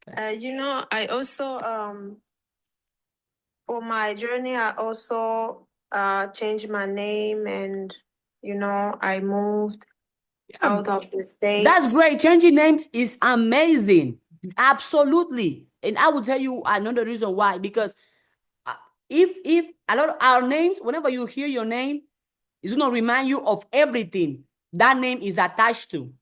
Okay. I also for my journey, I also changed my name, and I moved Yeah, out of the that's states. great. Changing names is amazing. Absolutely. And I will tell you another reason why. Because uh, if a lot of our names, whenever you hear your name, it's going to remind you of everything that name is attached to.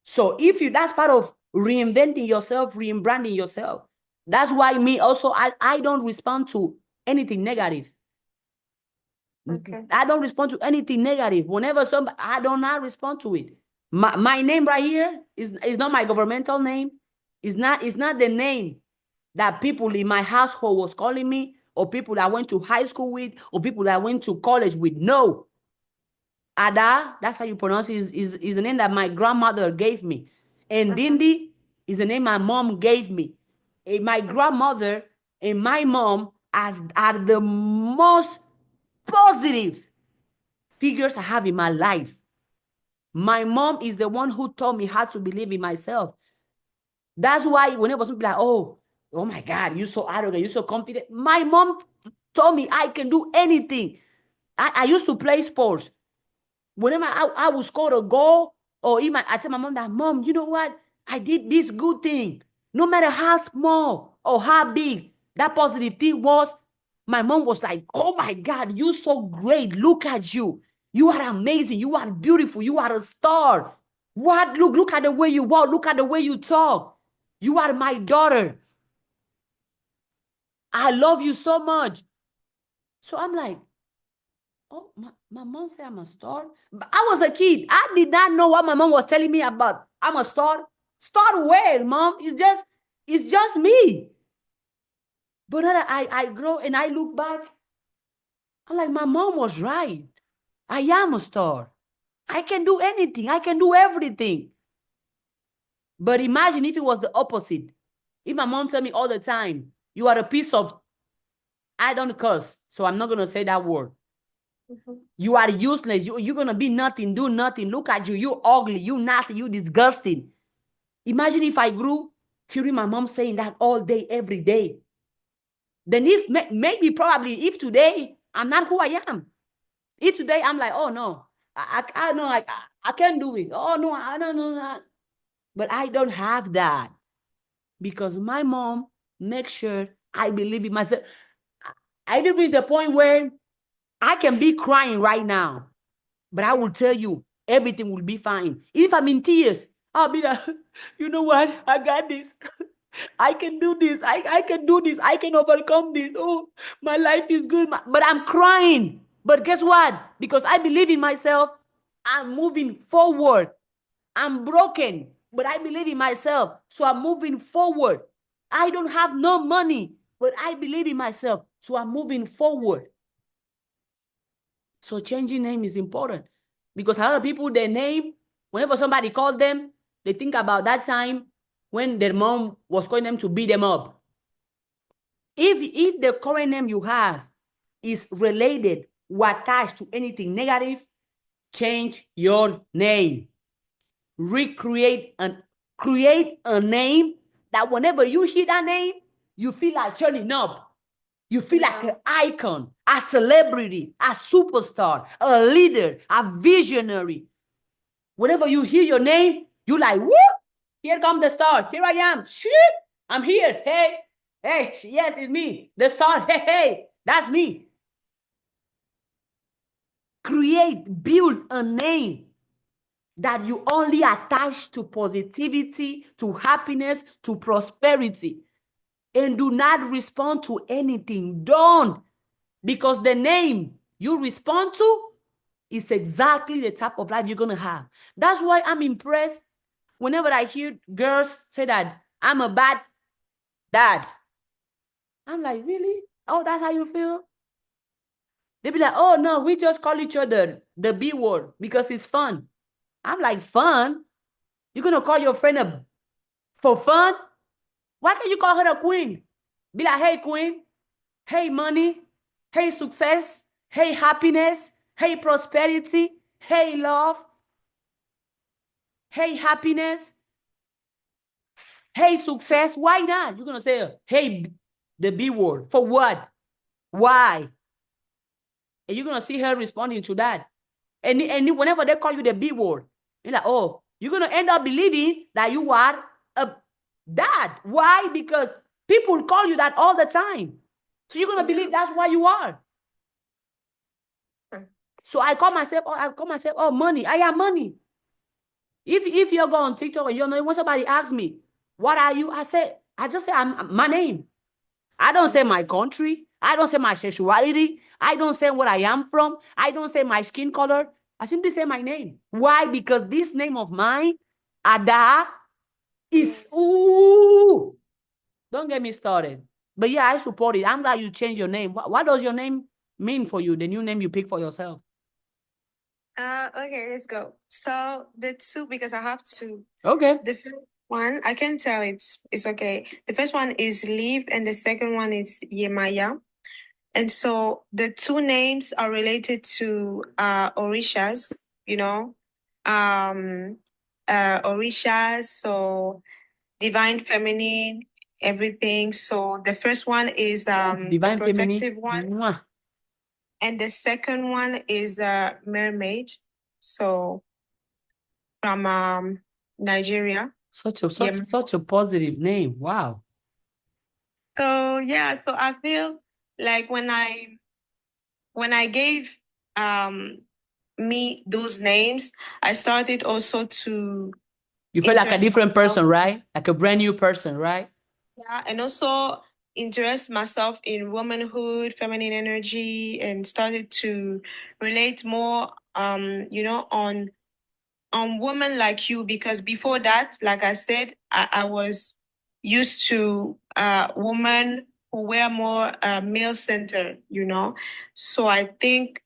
So if you, that's part of reinventing yourself, rebranding yourself. That's why me also, I don't respond to anything negative. Okay. I don't respond to anything negative. Whenever somebody, I do not respond to it. My name right here is not my governmental name. It's not the name that people in my household was calling me, or people that I went to high school with, or people that I went to college with. No. Ada, that's how you pronounce it, is the name that my grandmother gave me. And Dindi is the name my mom gave me. And my grandmother and my mom are the most positive figures I have in my life. My mom is the one who taught me how to believe in myself. That's why whenever somebody like, oh my God, you're so arrogant, you're so confident. My mom told me I can do anything. I used to play sports. Whenever I would score a goal, or even I tell my mom that, Mom, you know what? I did this good thing. No matter how small or how big that positive thing was, my mom was like, oh my God, you're so great. Look at you. You are amazing. You are beautiful. You are a star. What? Look at the way you walk. Look at the way you talk. You are my daughter. I love you so much. So I'm like, oh, my mom said I'm a star. But I was a kid. I did not know what my mom was telling me about. I'm a star. Star where, mom? It's just me. But then I grow and I look back. I'm like, my mom was right. I am a star. I can do anything. I can do everything. But imagine if it was the opposite. If my mom tell me all the time, you are a piece of, I don't curse, so I'm not gonna say that word. You are useless. You're gonna be nothing, do nothing. Look at you. You ugly. You nasty. You disgusting. Imagine if I grew hearing my mom saying that all day, every day. Then if maybe probably if today I'm not who I am. If today I'm like, oh no, I know I can't do it. Oh no, I don't know that. But I don't have that because my mom makes sure I believe in myself. I did reach the point where I can be crying right now, but I will tell you everything will be fine. If I'm in tears, I'll be like, you know what? I got this. I can do this. I can do this. I can overcome this. Oh, my life is good. But I'm crying. But guess what? Because I believe in myself, I'm moving forward. I'm broken, but I believe in myself. So I'm moving forward. I don't have no money, but I believe in myself. So I'm moving forward. So changing name is important because other people, their name, whenever somebody calls them, they think about that time when their mom was calling them to beat them up. If the current name you have is related or attached to anything negative, change your name. Create a name that whenever you hear that name, you feel like turning up. You feel like an icon, a celebrity, a superstar, a leader, a visionary. Whenever you hear your name, you like, whoop, here comes the star. Here I am. Shit, I'm here. Hey, hey, yes, it's me. The star. Hey, hey, that's me. Build a name that you only attach to positivity, to happiness, to prosperity, and do not respond to anything. Don't, because the name you respond to is exactly the type of life you're going to have. That's why I'm impressed whenever I hear girls say that I'm a bad dad. I'm like, really? Oh, that's how you feel? They be like, oh, no, we just call each other the B word because it's fun. I'm like, fun? You're going to call your friend for fun? Why can't you call her a queen? Be like, hey, queen. Hey, money. Hey, success. Hey, happiness. Hey, prosperity. Hey, love. Hey, happiness. Hey, success. Why not? You're going to say, hey, the B word. For what? Why? And you're going to see her responding to that. And whenever they call you the B word, you're like, oh, you're going to end up believing that you are a dad. Why? Because people call you that all the time. So you're going to believe that's why you are. So I call myself, oh, money. I am money. If you go on TikTok and you know when somebody asks me, what are you? I just say I'm my name. I don't say my country. I don't say my sexuality. I don't say where I am from. I don't say my skin color. I simply say my name. Why? Because this name of mine, Ada, is Yes. ooh. Don't get me started. But yeah, I support it. I'm glad you changed your name. What does your name mean for you? The new name you pick for yourself. Okay, let's go. So the two, because I have two. Okay. The first one, I can tell it's okay. The first one is Liv, and the second one is Yemaya. And so the two names are related to Orishas, you know, um, Orishas, so divine feminine, everything. So the first one is the Divine feminine. protective one, Mwah. and the second one is mermaid. So from Nigeria. Such a Yeah. such a positive name. Wow. So yeah, so I feel like when I gave um me those names, I started also to You feel like a interest different myself. person, right? Like a brand new person, right? Yeah, and also interest myself in womanhood, feminine energy, and started to relate more on women like you, because before that, like I said, I was used to women who were more male centered. So I think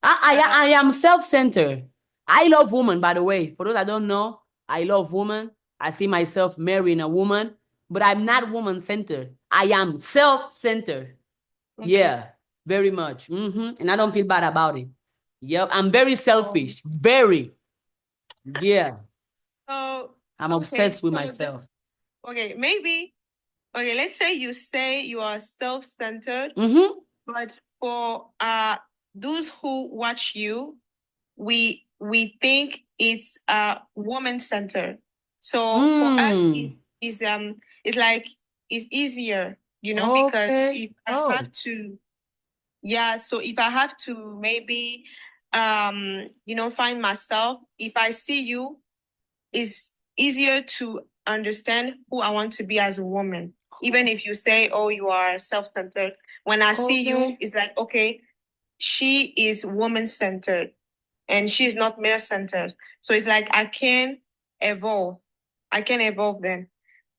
I am self-centered. I love women, by the way. For those that don't know, I love women. I see myself marrying a woman, but I'm not woman-centered. I am self-centered. okay. Yeah, very much. And I don't feel bad about it. Yep, I'm very Um, selfish. Very. Yeah, so I'm okay, obsessed with so myself. okay, maybe okay, let's say you are self-centered, Mm-hmm. but for those who watch you, we think it's woman centered. So for us Mm. it's like it's easier, because Okay. if I Oh. have to, yeah, so if I have to maybe find myself, if I see you, it's easier to understand who I want to be as a woman. Even if you say, oh, you are self-centered, when I see you, Okay. it's like, okay, she is woman-centered and she's not male-centered. So it's like I can evolve. I can evolve then.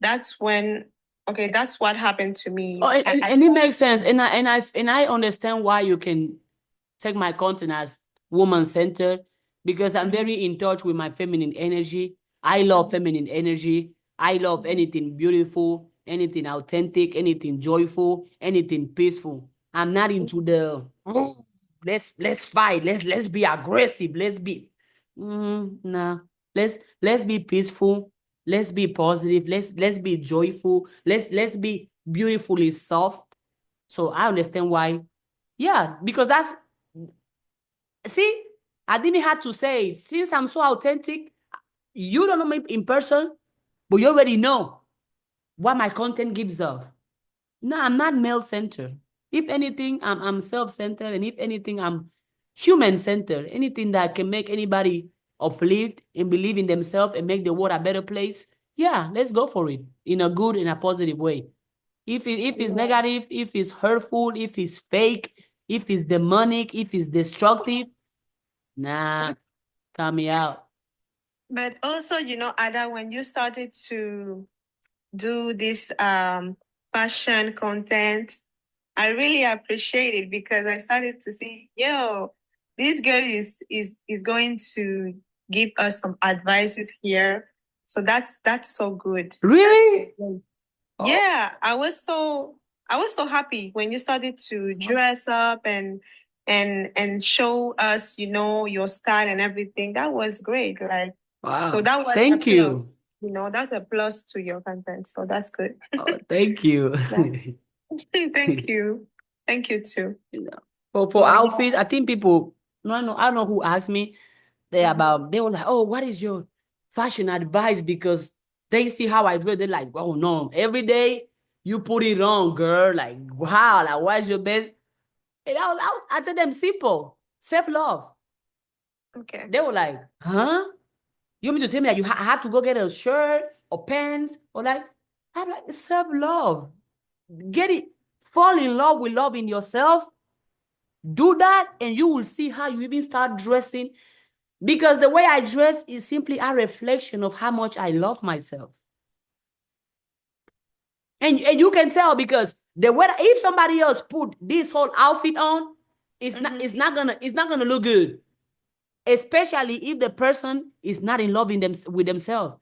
That's when, okay, that's what happened to Oh, me. and, I, and, I and it makes sense. And I understand why you can take my content as woman centered because I'm Mhm. very in touch with my feminine energy. I love feminine energy. I love anything beautiful, anything authentic, anything joyful, anything peaceful. I'm not into the "Oh, let's fight, let's be aggressive, let's be nah. Let's be peaceful, let's be positive, let's be joyful, let's be beautifully soft. So I understand why. Yeah, because that's see, I didn't have to say it. Since I'm so authentic, you don't know me in person, but you already know what my content gives off. No, I'm not male centered. If anything, I'm self centered, and if anything, I'm human centered. Anything that can make anybody uplift and believe in themselves and make the world a better place, yeah, let's go for it in a good and a positive way. If it's Yeah. negative, if it's hurtful, if it's fake, if it's demonic, if it's destructive, nah, cut me out. But also, Ada, when you started to do this fashion content, I really appreciate it because I started to see, yo, this girl is going to give us some advices here. So that's so good. That's so Really? good. Oh, Yeah, I was so happy when you started to dress up and show us, your style and everything. That was great. Like, so wow. that was a Thank you. plus. That's a plus to your content. So that's good. Oh, thank you. Yeah. Thank you. Thank you too. You know, for So yeah. outfits, I think people, no, I don't know who asked me they were like, oh, what is your fashion advice? Because they see how I dress, they're like, oh no, every day you put it on, girl. Like, wow, like what's your best? And I tell them simple. Self-love. Okay. They were like, huh? You mean to tell me that you have to go get a shirt or pants or like? I'm like, self-love. Get it. Fall in love with loving yourself. Do that, and you will see how you even start dressing. Because the way I dress is simply a reflection of how much I love myself. And you can tell because the way if somebody else put this whole outfit on, it's not gonna look good. Especially if the person is not in love with themselves.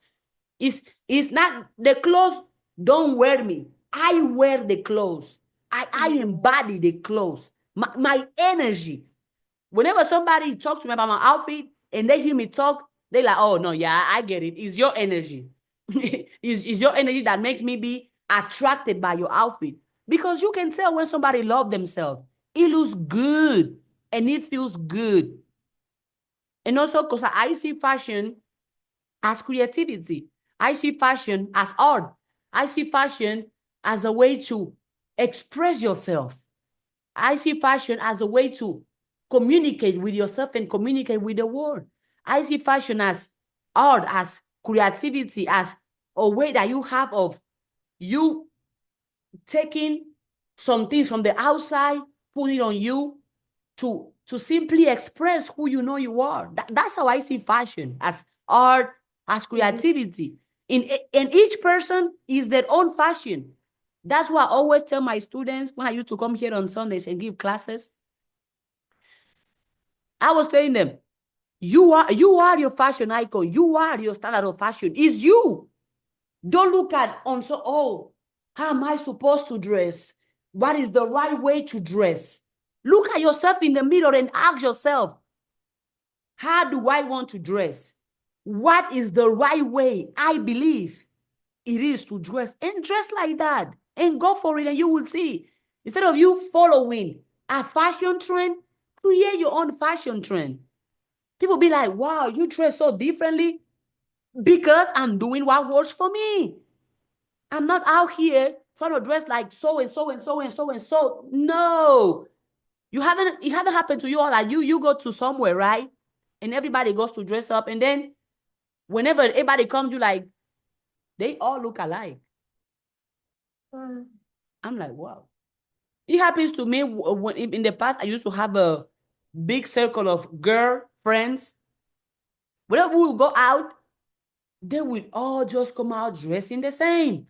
It's not the clothes don't wear me. I wear the clothes. I Yeah. embody the clothes. My energy. Whenever somebody talks to me about my outfit and they hear me talk, they like, oh no, yeah, I get it. It's your energy. It's your energy that makes me be attracted by your outfit. Because you can tell when somebody loves themselves. It looks good and it feels good. And also because I see fashion as creativity. I see fashion as art. I see fashion as a way to express yourself. I see fashion as a way to communicate with yourself and communicate with the world. I see fashion as art, as creativity, as a way that you have of you taking some things from the outside, putting it on you to simply express who you know you are. That's how I see fashion, as art, as creativity. In each person is their own fashion. That's what I always tell my students when I used to come here on Sundays and give classes. I was telling them, you are your fashion icon. You are your standard of fashion. It's you. Don't look at on so, oh, how am I supposed to dress? What is the right way to dress? Look at yourself in the mirror and ask yourself, how do I want to dress? What is the right way I believe it is to dress? And dress like that and go for it, and you will see. Instead of you following a fashion trend, create your own fashion trend. People be like, wow, you dress so differently because I'm doing what works for me. I'm not out here trying to dress like so and so and so and so and so. No. It haven't happened to you all like you go to somewhere, right? And everybody goes to dress up, and then whenever everybody comes, you like, they all look alike. Mm. I'm like, wow. It happens to me when in the past I used to have a big circle of girl friends. Whenever we would go out, they would all just come out dressing the same.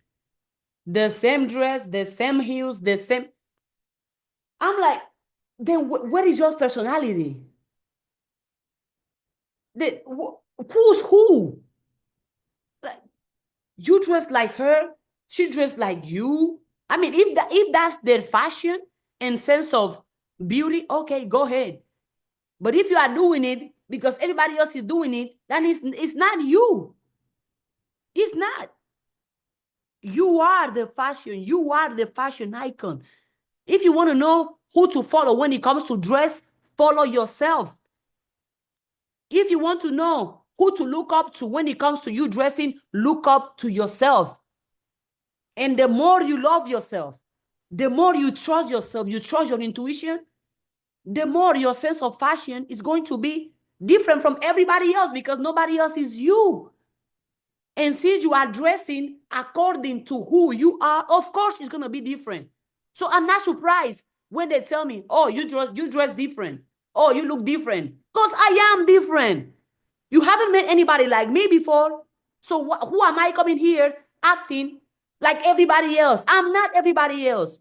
The same dress, the same heels, the same. I'm like, then what is your personality? Who's who? Like, you dress like her, she dressed like you. I mean, if that's their fashion and sense of beauty, okay, go ahead. But if you are doing it because everybody else is doing it, then it's not you. It's not. You are the fashion. You are the fashion icon. If you want to know who to follow when it comes to dress, follow yourself. If you want to know who to look up to when it comes to you dressing, look up to yourself. And the more you love yourself, the more you trust yourself, you trust your intuition, the more your sense of fashion is going to be different from everybody else because nobody else is you. And since you are dressing according to who you are, of course it's going to be different. So I'm not surprised when they tell me, oh, you dress different. Oh, you look different. Because I am different. You haven't met anybody like me before. So who am I coming here acting like everybody else? I'm not everybody else.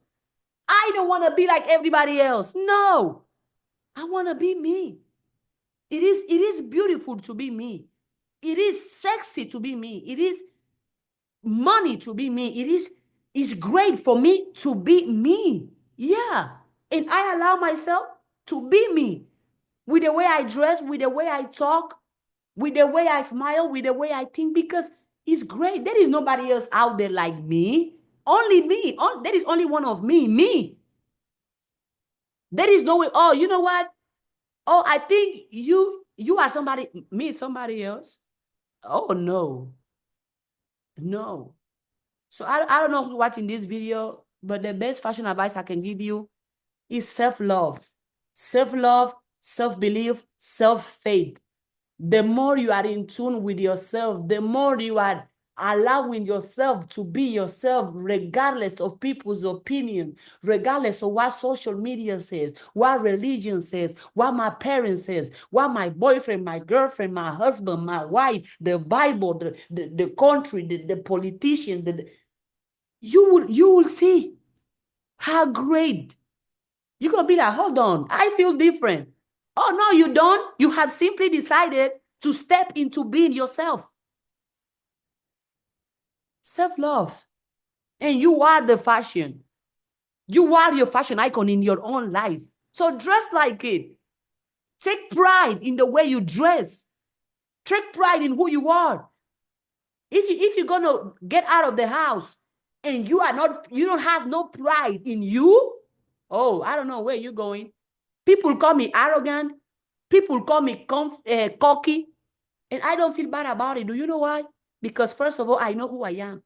I don't want to be like everybody else. No. I want to be me. It is beautiful to be me. It is sexy to be me. It is money to be me. It's great for me to be me. Yeah. And I allow myself to be me with the way I dress, with the way I talk, with the way I smile, with the way I think, because it's great. There is nobody else out there like me. Only me. There is only one of me. Me. There is no way. Oh, you know what? Oh, I think you are somebody, me, somebody else. Oh no. No. So I don't know who's watching this video, but the best fashion advice I can give you is self-love. Self-love self-belief, self-faith. The more you are in tune with yourself, the more you are allowing yourself to be yourself, regardless of people's opinion, regardless of what social media says, what religion says, what my parents says, what my boyfriend, my girlfriend, my husband, my wife, the Bible, the country, the politician, you will see how great. You're gonna be like, hold on, I feel different. Oh no, you don't. You have simply decided to step into being yourself. Self-love. And you are the fashion. You are your fashion icon in your own life. So dress like it. Take pride in the way you dress. Take pride in who you are. If you're gonna get out of the house and you don't have no pride in you, oh, I don't know where you're going. People call me arrogant. People call me cocky. And I don't feel bad about it. Do you know why? Because first of all, I know who I am.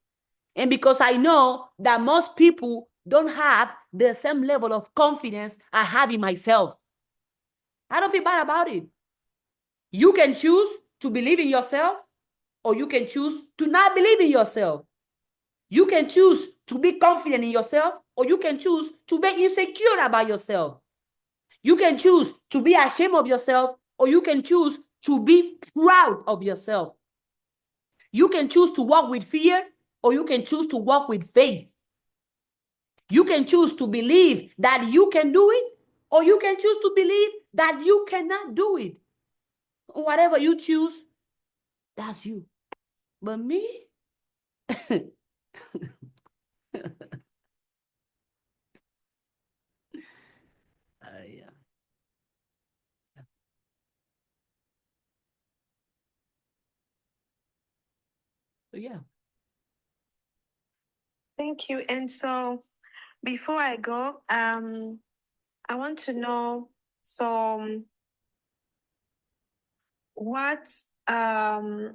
And because I know that most people don't have the same level of confidence I have in myself. I don't feel bad about it. You can choose to believe in yourself, or you can choose to not believe in yourself. You can choose to be confident in yourself, or you can choose to be insecure about yourself. You can choose to be ashamed of yourself, or you can choose to be proud of yourself. You can choose to walk with fear, or you can choose to walk with faith. You can choose to believe that you can do it, or you can choose to believe that you cannot do it. Whatever you choose, that's you. But me, yeah. So yeah. Thank you. And so before I go, I want to know, so what um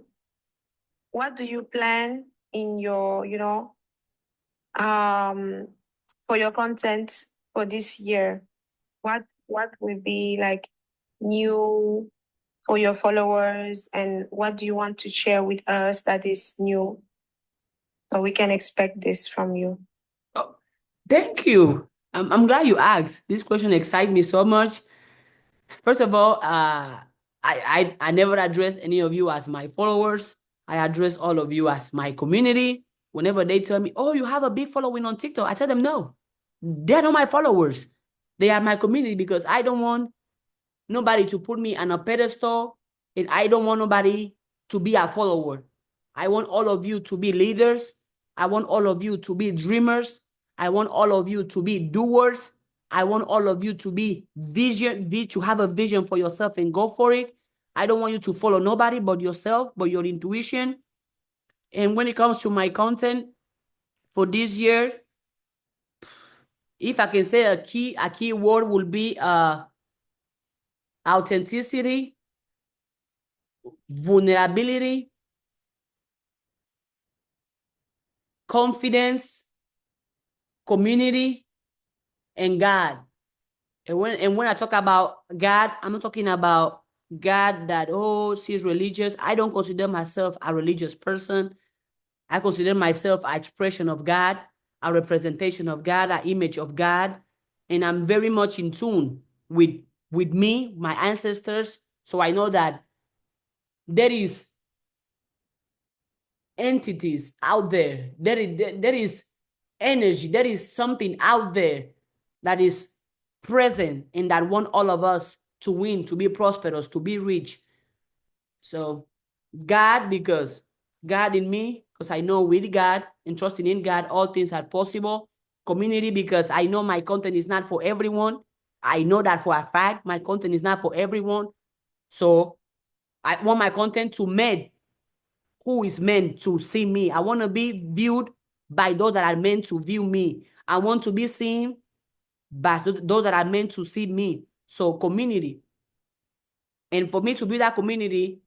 what do you plan in your, um for your content for this year? What will be like new for your followers, and what do you want to share with us that is new so we can expect this from you? Oh, thank you. I'm glad you asked. This question excites me so much. First of all, I never address any of you as my followers. I address all of you as my community. Whenever they tell me, "Oh, you have a big following on TikTok," I tell them, "No, they're not my followers. They are my community because I don't want nobody to put me on a pedestal, and I don't want nobody to be a follower. I want all of you to be leaders. I want all of you to be dreamers. I want all of you to be doers. I want all of you to be to have a vision for yourself and go for it. I don't want you to follow nobody but yourself, but your intuition. And when it comes to my content for this year, if I can say a key word will be authenticity, vulnerability, confidence, community, and God. And when I talk about God, I'm not talking about God that, oh, she's religious. I don't consider myself a religious person. I consider myself an expression of God, a representation of God, an image of God. And I'm very much in tune with me, my ancestors. So I know that there is entities out there. There is energy. There is something out there that is present and that want all of us to win, to be prosperous, to be rich. So God, because God in me, because I know with God and trusting in God, all things are possible. Community, because I know my content is not for everyone. I know that for a fact, my content is not for everyone. So I want my content to meet who is meant to see me. I want to be viewed by those that are meant to view me. I want to be seen by those that are meant to see me. So community. And for me to build that community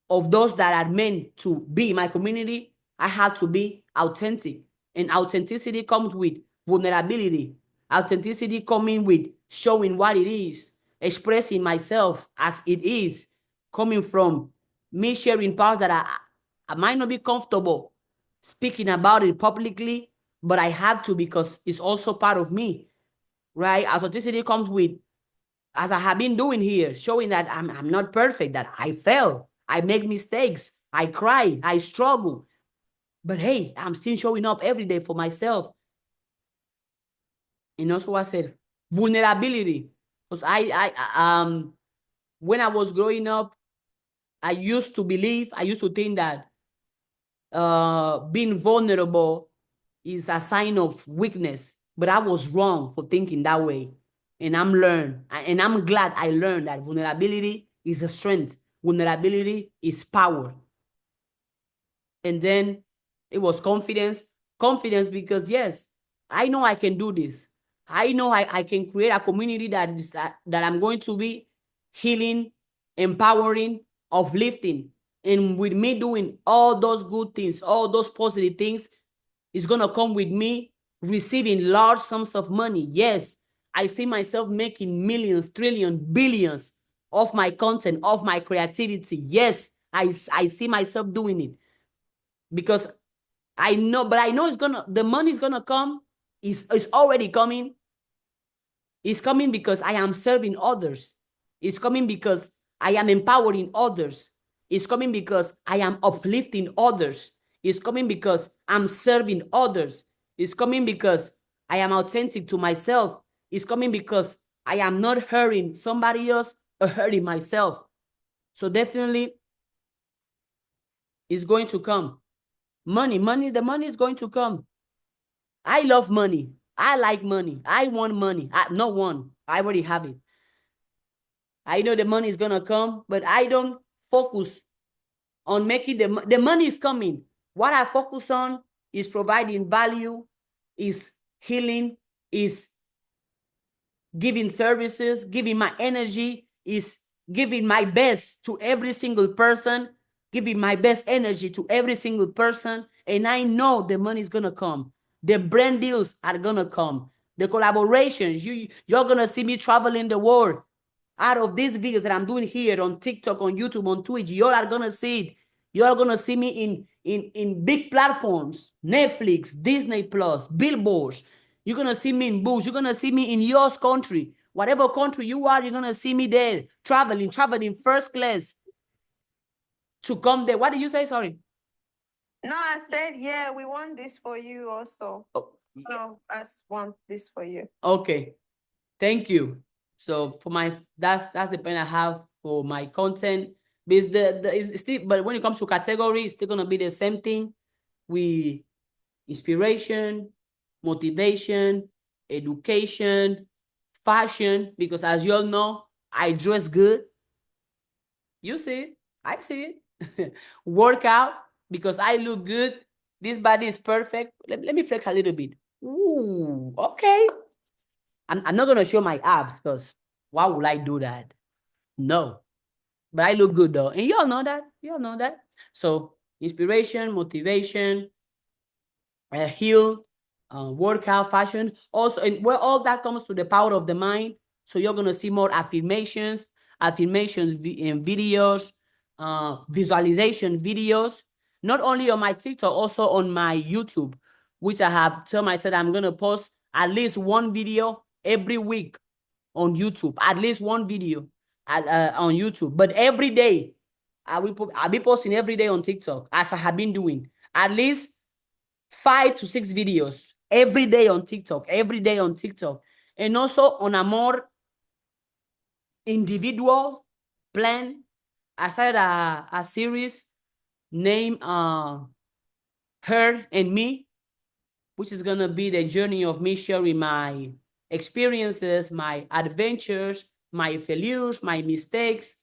of those that are meant to be my community, I have to be authentic. And authenticity comes with vulnerability. Authenticity coming with showing what it is. expressing myself as it is, coming from me sharing parts that I might not be comfortable speaking about it publicly, but I have to because it's also part of me, right? Authenticity comes with, as I have been doing here, showing that I'm not perfect, that I fail, I make mistakes, I cry, I struggle. But hey, I'm still showing up every day for myself. And also, I said vulnerability, because when I was growing up, I used to think that being vulnerable is a sign of weakness, but I was wrong for thinking that way. And I'm glad I learned that vulnerability is a strength. Vulnerability is power. And then it was confidence. Confidence because yes, I know I can do this. I know I can create a community that I'm going to be healing, empowering, uplifting. And with me doing all those good things, all those positive things, it's gonna come with me receiving large sums of money. Yes, I see myself making millions, trillions, billions of my content, of my creativity. Yes, I see myself doing it because I know, but I know the money is gonna come. It's already coming. It's coming because I am serving others. It's coming because I am empowering others. It's coming because I am uplifting others. It's coming because I'm serving others. It's coming because I am authentic to myself. It's coming because I am not hurting somebody else or hurting myself. So definitely it's going to come. The money is going to come. I love money. I like money. I want money. Not one. I already have it. I know the money is gonna come, but I don't focus on making the money is coming. What I focus on is providing value, is healing, is giving services, giving my energy, is giving my best to every single person, giving my best energy to every single person. And I know the money is gonna come. The brand deals are gonna come. The collaborations, you're gonna see me traveling the world. Out of these videos that I'm doing here on TikTok, on YouTube, on Twitch, you all are gonna see it. You are gonna see me in big platforms, Netflix, Disney Plus, billboards. You're gonna see me in booths. You're gonna see me in your country, whatever country you are. You're gonna see me there, traveling first class to come there. What did you say? Sorry. No, I said, yeah, we want this for you also. Oh, One of us want this for you. okay. Thank you. So for my that's the plan I have for my content. Because it's still, but when it comes to category, it's still gonna be the same thing. We inspiration, motivation, education, fashion. Because as you all know, I dress good. You see it. I see it. Workout because I look good. This body is perfect. Let me flex a little bit. Ooh, okay. I'm not gonna show my abs because why would I do that? No. But I look good though. And you all know that. You all know that. So inspiration, motivation, heal, workout, fashion. Also, and where all that comes to the power of the mind. So you're gonna see more affirmations in videos, visualization videos, not only on my TikTok, also on my YouTube, which I have told myself I'm gonna post at least one video every week on YouTube, at least one video on YouTube. But every day, I'll be posting every day on TikTok as I have been doing. At least 5 to 6 videos every day on TikTok, every day on TikTok. And also on a more individual plan, I started a series named Her and Me, which is gonna be the journey of me sharing my experiences, my adventures, my failures, my mistakes,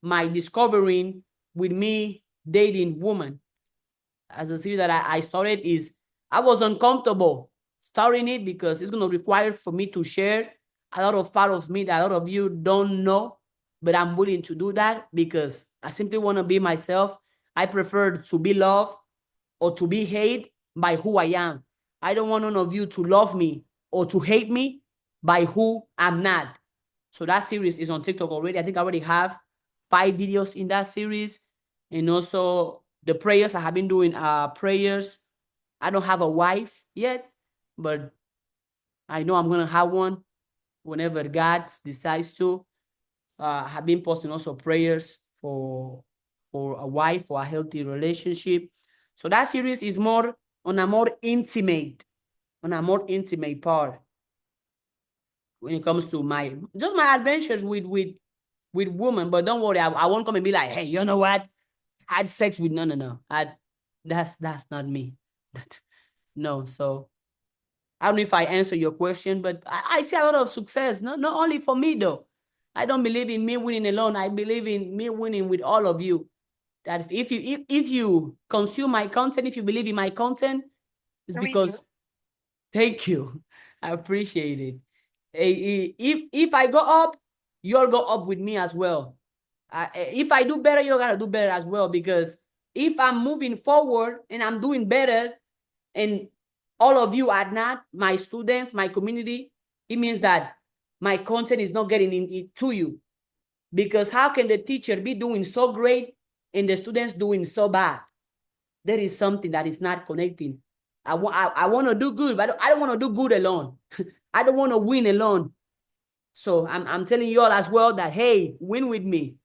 my discovering with me dating woman. As a series that I started is I was uncomfortable starting it because it's gonna require for me to share a lot of part of me that a lot of you don't know, but I'm willing to do that because I simply want to be myself. I prefer to be loved or to be hated by who I am. I don't want none of you to love me or to hate me by who I'm not. So that series is on TikTok already. I think I already have 5 videos in that series. And also the prayers I have been doing prayers. I don't have a wife yet, but I know I'm gonna have one whenever God decides to. I have been posting also prayers for a wife, for a healthy relationship. So that series is more on a more intimate, part when it comes to my just my adventures with women. But don't worry, I won't come and be like, hey, you know what? I had sex with no. That's not me. That no. So I don't know if I answer your question, but I see a lot of success. Not only for me though. I don't believe in me winning alone. I believe in me winning with all of you. That if you consume my content, if you believe in my content, it's We do. because thank you. I appreciate it. If I go up, you'll go up with me as well. If I do better, you're gonna do better as well. Because if I'm moving forward and I'm doing better, and all of you are not my students, my community, it means that my content is not getting in to you. Because how can the teacher be doing so great and the students doing so bad? There is something that is not connecting. I want to do good, but I don't want to do good alone. I don't want to win alone. So I'm telling you all as well that, hey, win with me.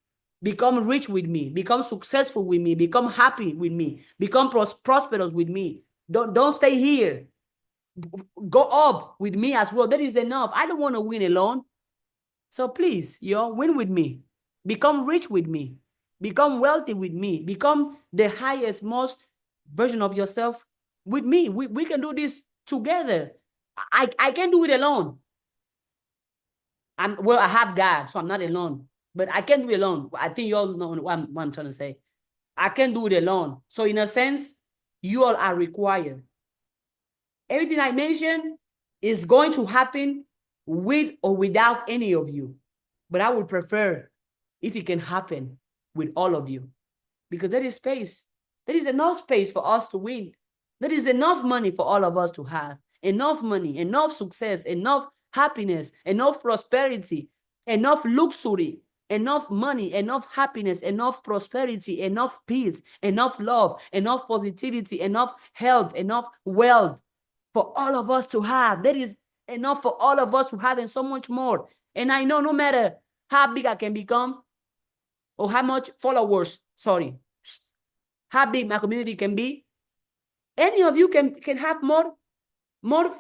Become rich with me. Become successful with me. Become happy with me. Become prosperous with me. Don't stay here. Go up with me as well. That is enough. I don't want to win alone. So please, win with me. Become rich with me. Become wealthy with me. Become the highest, most version of yourself with me. We can do this together. I can't do it alone. I have God, so I'm not alone. But I can't do it alone. I think you all know what I'm trying to say. I can't do it alone. So in a sense, you all are required. Everything I mentioned is going to happen with or without any of you. But I would prefer if it can happen with all of you, because there is space. There is enough space for us to win. There is enough money for all of us to have. Enough money, enough success, enough happiness, enough prosperity, enough luxury, enough money, enough happiness, enough prosperity, enough peace, enough love, enough positivity, enough health, enough wealth for all of us to have. There is enough for all of us to have, and so much more. And I know no matter how big I can become or how much followers, how big my community can be, any of you can have more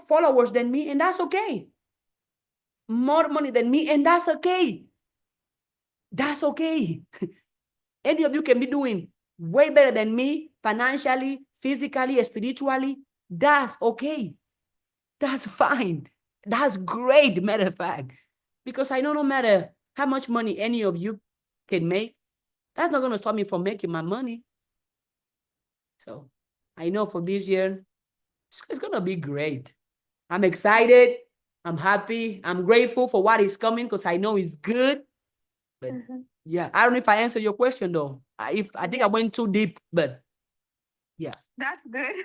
followers than me, and that's okay. More money than me, and that's okay. That's okay. Any of you can be doing way better than me financially, physically, spiritually. That's okay. That's fine. That's great, matter of fact. Because I know no matter how much money any of you can make, that's not going to stop me from making my money. So I know for this year, it's going to be great. I'm excited. I'm happy. I'm grateful for what is coming because I know it's good. But yeah, I don't know if I answered your question though. I think I went too deep, but yeah. That's good.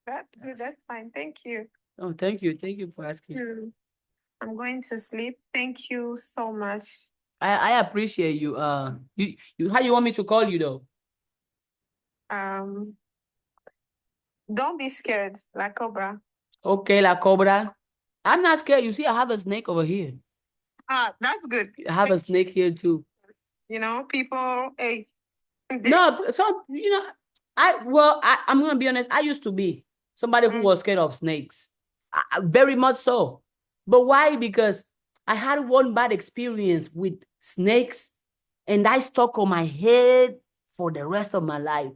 That's good. That's fine. Thank you. Oh, thank you. Thank you for asking. I'm going to sleep. Thank you so much. I appreciate you. You how you want me to call you though? Um, don't be scared, like Cobra. Okay, La Cobra. I'm not scared. You see, I have a snake over here. Ah, that's good. I have a snake here too. People, hey. No, so I'm gonna be honest. I used to be somebody who was scared of snakes, very much so. But why? Because I had one bad experience with snakes, and I stuck on my head for the rest of my life.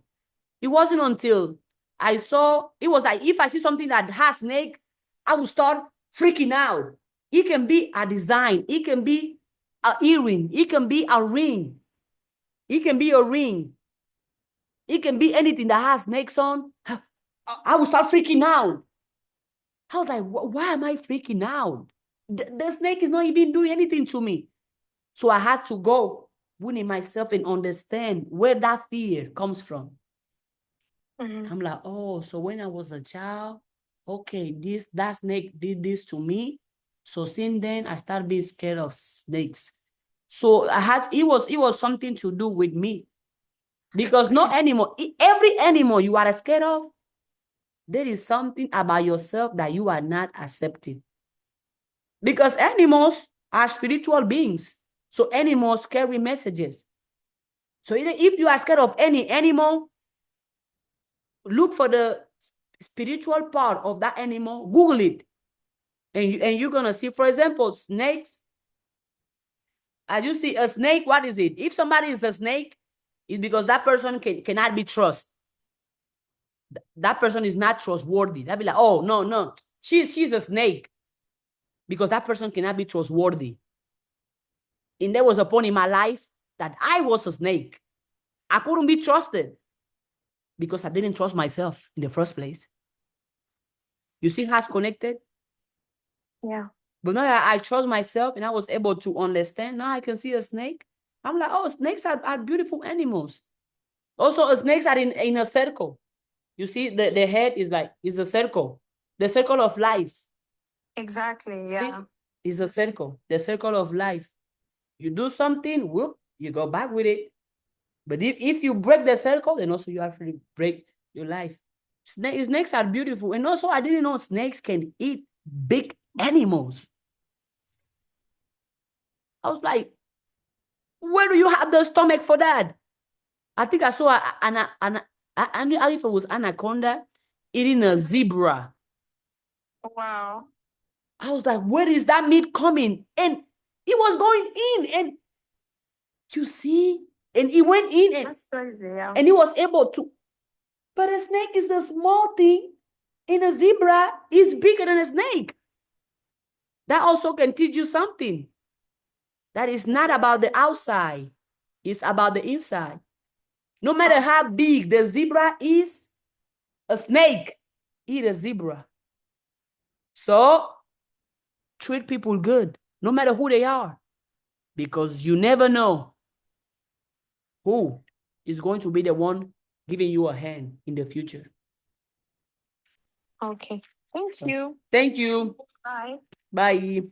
It wasn't until I saw it was like if I see something that has snake, I will start freaking out. It can be a design, it can be an earring, it can be a ring, it can be a ring. It can be anything that has snakes on. I will start freaking out. I was like, why am I freaking out? The snake is not even doing anything to me. So I had to go within myself and understand where that fear comes from. I'm like, oh, so when I was a child, okay, that snake did this to me. So since then, I started being scared of snakes. So it was something to do with me. Because no animal, every animal you are scared of, there is something about yourself that you are not accepting. Because animals are spiritual beings. So animals carry messages. So if you are scared of any animal, look for the spiritual part of that animal, Google it. And you're going to see, for example, snakes. As you see a snake, what is it? If somebody is a snake, it's because that person cannot be trusted. That person is not trustworthy. That'd be like, oh, no, no, she's a snake, because that person cannot be trustworthy. And there was a point in my life that I was a snake. I couldn't be trusted because I didn't trust myself in the first place. You see how it's connected? Yeah. But now that I trust myself and I was able to understand, now I can see a snake. I'm like, oh, snakes are beautiful animals. Also, snakes are in a circle. You see, the head is a circle, the circle of life. Exactly. See, Yeah. it's a circle, the circle of life. You do something, whoop, you go back with it. But if you break the circle, then also you have to break your life. Snakes are beautiful. And also, I didn't know snakes can eat big animals. I was like, where do you have the stomach for that? I think I saw I knew if it was anaconda eating a zebra. Wow. I was like, where is that meat coming? And it was going in, and you see, and it went in, That's crazy. Yeah. and he was able to. But a snake is a small thing, and a zebra is bigger than a snake. That also can teach you something. That is not about the outside, it's about the inside. No matter how big the zebra is, a snake eat a zebra. So treat people good, no matter who they are, because you never know who is going to be the one giving you a hand in the future. Okay. Thank you. Thank you. Bye. Bye.